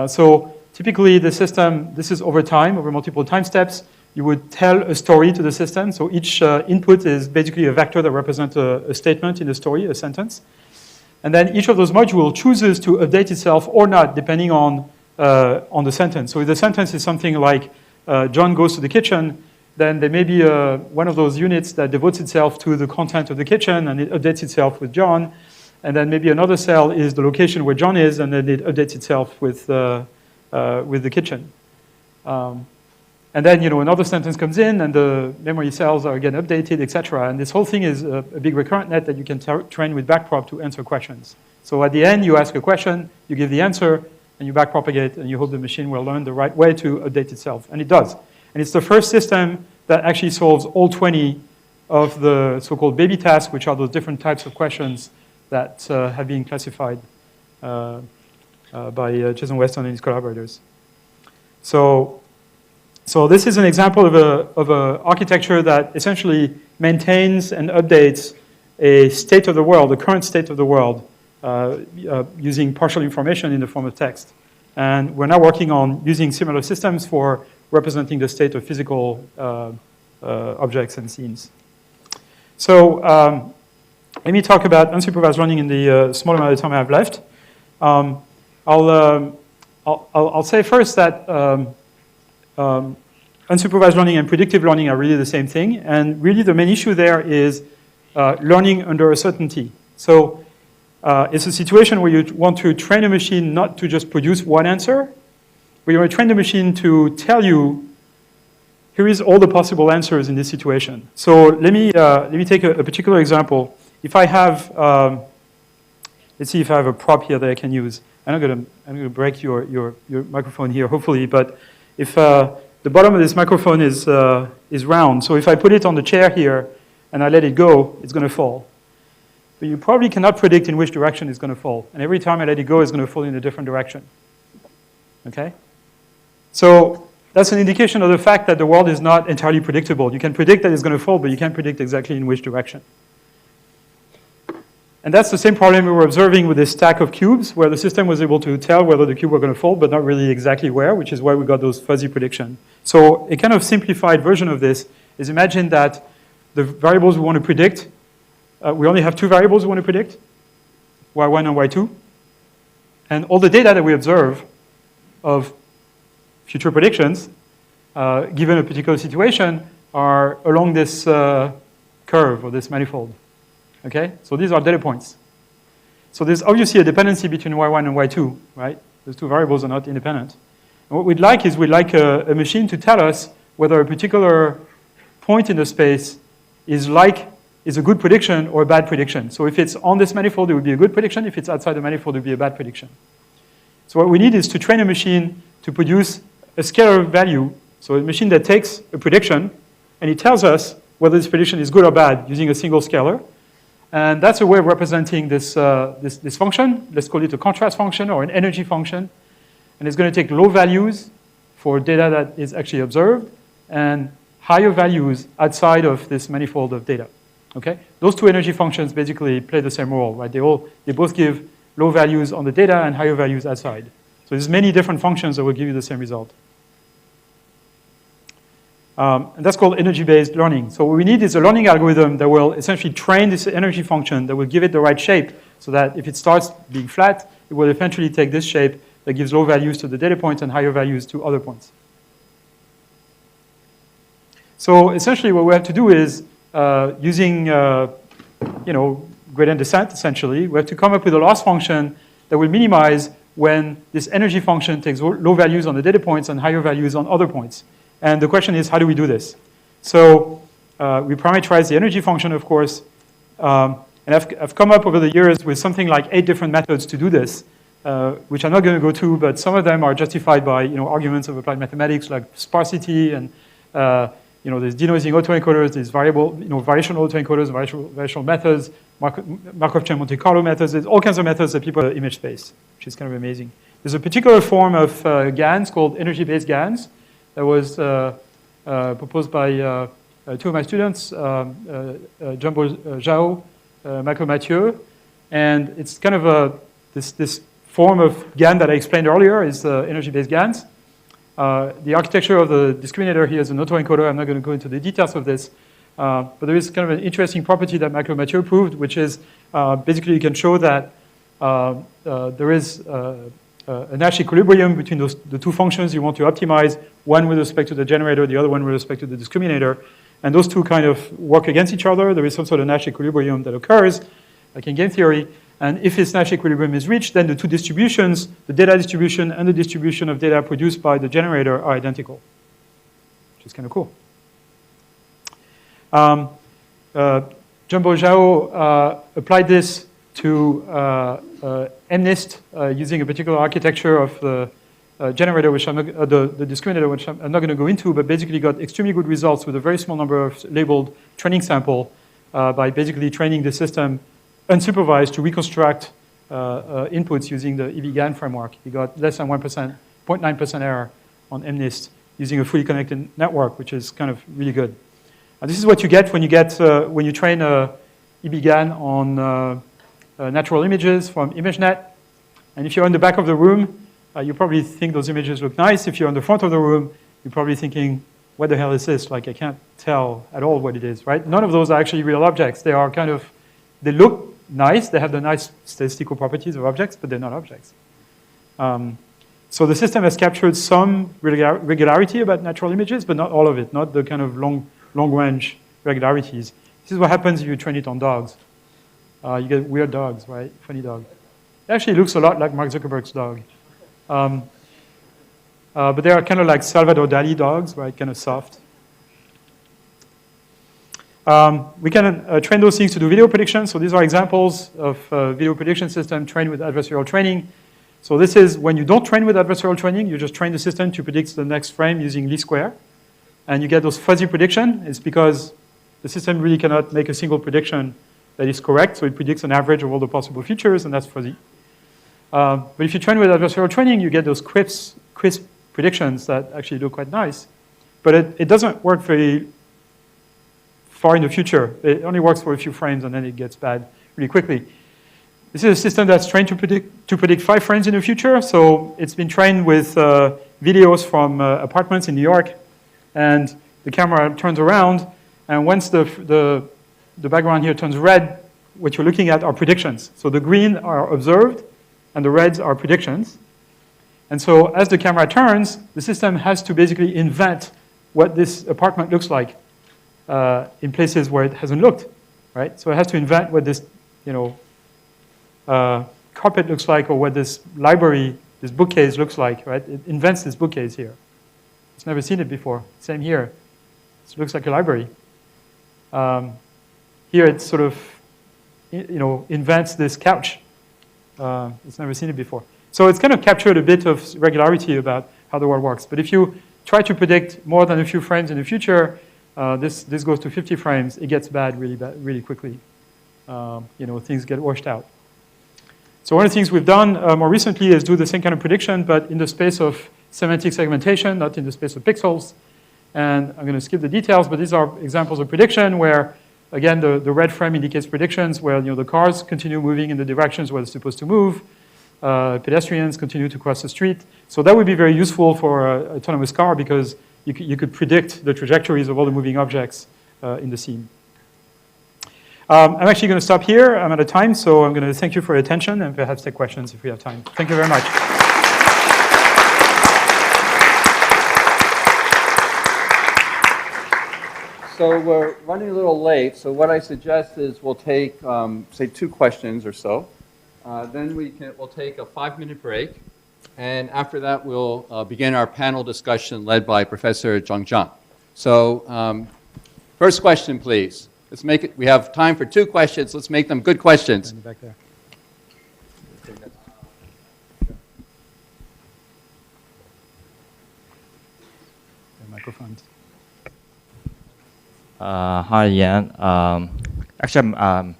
S2: So typically the system, this is over time, over multiple time steps. You would tell a story to the system. So each input is basically a vector that represents a statement in the story, a sentence. And then each of those modules chooses to update itself or not, depending on the sentence. So if the sentence is something like, John goes to the kitchen, then there may be one of those units that devotes itself to the content of the kitchen, and it updates itself with John. And then maybe another cell is the location where John is, and then it updates itself with the kitchen. And then, another sentence comes in, and the memory cells are again updated, etc. And this whole thing is a big recurrent net that you can train with backprop to answer questions. So at the end, you ask a question, you give the answer, and you backpropagate, and you hope the machine will learn the right way to update itself. And it does. And it's the first system that actually solves all 20 of the so-called baby tasks, which are those different types of questions that have been classified by Jason Weston and his collaborators. So this is an example of a architecture that essentially maintains and updates a state of the world, the current state of the world, using partial information in the form of text. And we're now working on using similar systems for representing the state of physical objects and scenes. So let me talk about unsupervised learning in the small amount of time I have left. I'll say first that unsupervised learning and predictive learning are really the same thing. And really the main issue there is learning under uncertainty. So it's a situation where you want to train a machine not to just produce one answer, but you want to train the machine to tell you, here is all the possible answers in this situation. So let me take a particular example. If I have, let's see if I have a prop here that I can use. I'm gonna break your microphone here, hopefully. But if the bottom of this microphone is round, so if I put it on the chair here and I let it go, it's gonna fall. But you probably cannot predict in which direction it's gonna fall. And every time I let it go, it's gonna fall in a different direction. Okay? So that's an indication of the fact that the world is not entirely predictable. You can predict that it's going to fall, but you can't predict exactly in which direction. And that's the same problem we were observing with this stack of cubes, where the system was able to tell whether the cube were going to fall, but not really exactly where, which is why we got those fuzzy predictions. So a kind of simplified version of this is, imagine that the variables we want to predict, we only have two variables we want to predict, y1 and y2. And all the data that we observe of future predictions, given a particular situation, are along this curve or this manifold. Okay? So these are data points. So there's obviously a dependency between y1 and y2, right? Those two variables are not independent. And what we'd like is a machine to tell us whether a particular point in the space is a good prediction or a bad prediction. So if it's on this manifold, it would be a good prediction. If it's outside the manifold, it would be a bad prediction. So what we need is to train a machine to produce a scalar value, so a machine that takes a prediction and it tells us whether this prediction is good or bad using a single scalar. And that's a way of representing this function. Let's call it a contrast function or an energy function. And it's going to take low values for data that is actually observed and higher values outside of this manifold of data. Okay? Those two energy functions basically play the same role, right? They both give low values on the data and higher values outside. So there's many different functions that will give you the same result. And that's called energy-based learning. So what we need is a learning algorithm that will essentially train this energy function that will give it the right shape so that if it starts being flat, it will eventually take this shape that gives low values to the data points and higher values to other points. So essentially what we have to do is using gradient descent, essentially, we have to come up with a loss function that will minimize when this energy function takes low values on the data points and higher values on other points. And the question is, how do we do this? So we parameterize the energy function, of course. And I've come up over the years with something like 8 different methods to do this, which I'm not going to go to, but some of them are justified by arguments of applied mathematics like sparsity and there's denoising autoencoders, there's variational autoencoders, variational methods, Markov chain Monte Carlo methods. There's all kinds of methods that people image space, which is kind of amazing. There's a particular form of GANs called energy-based GANs that was proposed by 2 of my students, Jumbo Zhao, Michael Mathieu. And it's kind of this form of GAN that I explained earlier is energy-based GANs. The architecture of the discriminator here is an autoencoder. I'm not going to go into the details of this. But there is kind of an interesting property that Michael Mathieu proved, which is basically you can show that there is a Nash equilibrium between the two functions you want to optimize, one with respect to the generator, the other one with respect to the discriminator. And those two kind of work against each other. There is some sort of Nash equilibrium that occurs, like in game theory. And if this Nash equilibrium is reached, then the two distributions, the data distribution and the distribution of data produced by the generator, are identical. which is kind of cool. Jumbo Zhao applied this to MNIST using a particular architecture of the generator, which I'm not, the discriminator, which I'm not going to go into, but basically got extremely good results with a very small number of labeled training sample by basically training the system unsupervised to reconstruct inputs using the EV-GAN framework. He got less than 1%, 0.9% error on MNIST using a fully connected network, which is kind of really good. And this is what you get when you train EV-GAN on natural images from ImageNet. And if you're in the back of the room, you probably think those images look nice. If you're in the front of the room, you're probably thinking, what the hell is this? Like, I can't tell at all what it is, right? None of those are actually real objects. They are kind of, they look nice. They have the nice statistical properties of objects, but they're not objects. So the system has captured some regularity about natural images, but not all of it, not the kind of long-range regularities. This is what happens if you train it on dogs. You get weird dogs, right? Funny dog. It actually looks a lot like Mark Zuckerberg's dog. But they are kind of like Salvador Dali dogs, right? Kind of soft. We can train those things to do video prediction. So these are examples of video prediction system trained with adversarial training. So this is when you don't train with adversarial training, you just train the system to predict the next frame using least square. And you get those fuzzy prediction. It's because the system really cannot make a single prediction that is correct. So it predicts an average of all the possible features, and that's fuzzy. But if you train with adversarial training, you get those crisp predictions that actually look quite nice. But it doesn't work very far in the future. It only works for a few frames, and then it gets bad really quickly. This is a system that's trained to predict 5 frames in the future. So it's been trained with videos from apartments in New York. And the camera turns around. And once the background here turns red, what you're looking at are predictions. So the green are observed, and the reds are predictions. And so as the camera turns, the system has to basically invent what this apartment looks like in places where it hasn't looked, right? So it has to invent what this, carpet looks like, or what this library, this bookcase looks like, right? It invents this bookcase here. It's never seen it before. Same here. It looks like a library. Here it sort of, invents this couch. It's never seen it before. So it's kind of captured a bit of regularity about how the world works. But if you try to predict more than a few frames in the future, this goes to 50 frames. It gets bad really quickly. Things get washed out. So one of the things we've done more recently is do the same kind of prediction, but in the space of semantic segmentation, not in the space of pixels. And I'm going to skip the details, but these are examples of prediction where, again, the red frame indicates predictions where the cars continue moving in the directions where they're supposed to move. Pedestrians continue to cross the street. So that would be very useful for an autonomous car because you could predict the trajectories of all the moving objects in the scene. I'm actually going to stop here. I'm out of time, so I'm going to thank you for your attention and perhaps take questions if we have time. Thank you very much.
S1: So we're running a little late, so what I suggest is we'll take, say, 2 questions or so. Then we'll take a 5-minute break, and after that we'll begin our panel discussion led by Professor Zhang Zhang. So first question, please. Let's make it, we have time for 2 questions. Let's make them good questions.
S2: Back there. Microphones.
S3: Hi, Yann. Actually, I'm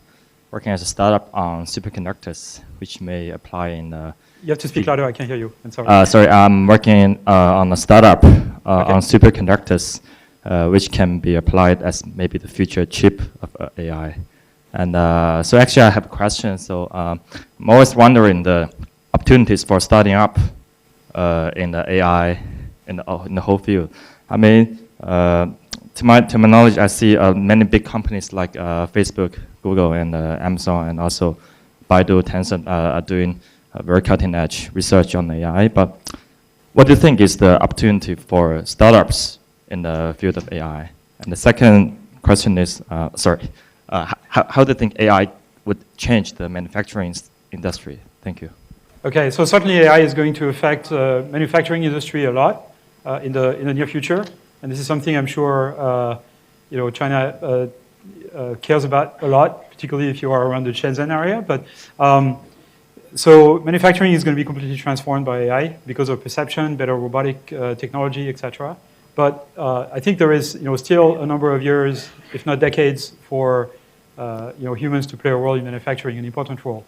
S3: working as a startup on superconductors, which may apply in the...
S2: You have to speak louder. I can't hear you. I'm sorry.
S3: Sorry, I'm working on a startup on superconductors, which can be applied as maybe the future chip of AI. And so actually, I have a question. So I'm always wondering the opportunities for starting up in the AI in the whole field. I mean, to my knowledge, I see many big companies like Facebook, Google, and Amazon, and also Baidu, Tencent are doing very cutting-edge research on AI. But what do you think is the opportunity for startups in the field of AI? And the second question is, how do you think AI would change the manufacturing industry? Thank you.
S2: Okay, so certainly AI is going to affect manufacturing industry a lot in the near future. And this is something I'm sure China cares about a lot, particularly if you are around the Shenzhen area. But so manufacturing is going to be completely transformed by AI because of perception, better robotic technology, etc. But I think there is still a number of years, if not decades, for humans to play a role in manufacturing, an important role.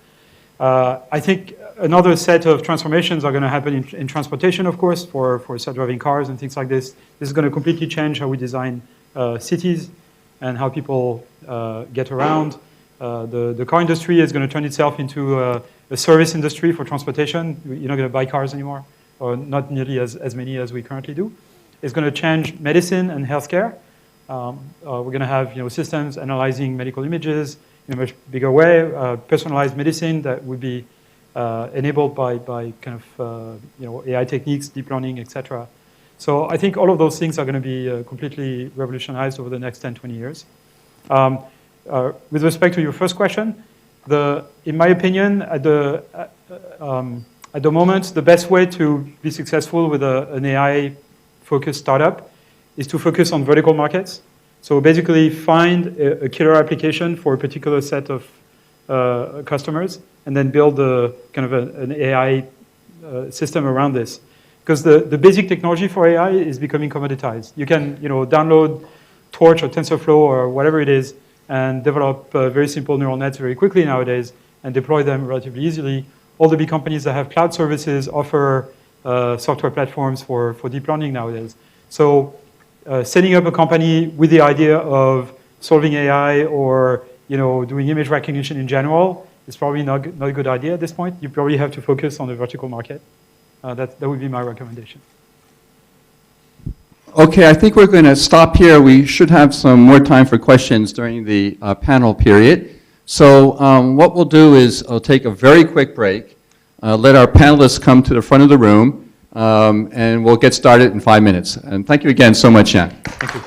S2: I think another set of transformations are going to happen in transportation, of course, for self-driving cars and things like this. This is going to completely change how we design cities and how people get around. The car industry is going to turn itself into a service industry for transportation. You're not going to buy cars anymore, or not nearly as many as we currently do. It's going to change medicine and healthcare. We're going to have systems analyzing medical images in a much bigger way, personalized medicine that would be enabled by kind of AI techniques, deep learning, etc. So I think all of those things are going to be completely revolutionized over the next 10, 20 years. With respect to your first question, in my opinion, at the moment, the best way to be successful with an AI-focused startup is to focus on vertical markets. So basically find a killer application for a particular set of customers and then build an AI system around this. Because the basic technology for AI is becoming commoditized. You can download Torch or TensorFlow or whatever it is and develop very simple neural nets very quickly nowadays and deploy them relatively easily. All the big companies that have cloud services offer software platforms for deep learning nowadays. So setting up a company with the idea of solving AI or doing image recognition in general is probably not a good idea at this point. You probably have to focus on the vertical market. That would be my recommendation.
S1: Okay, I think we're going to stop here. We should have some more time for questions during the panel period. So what we'll do is I'll take a very quick break, let our panelists come to the front of the room, and we'll get started in 5 minutes. And thank you again so much, Yann.
S2: Thank you.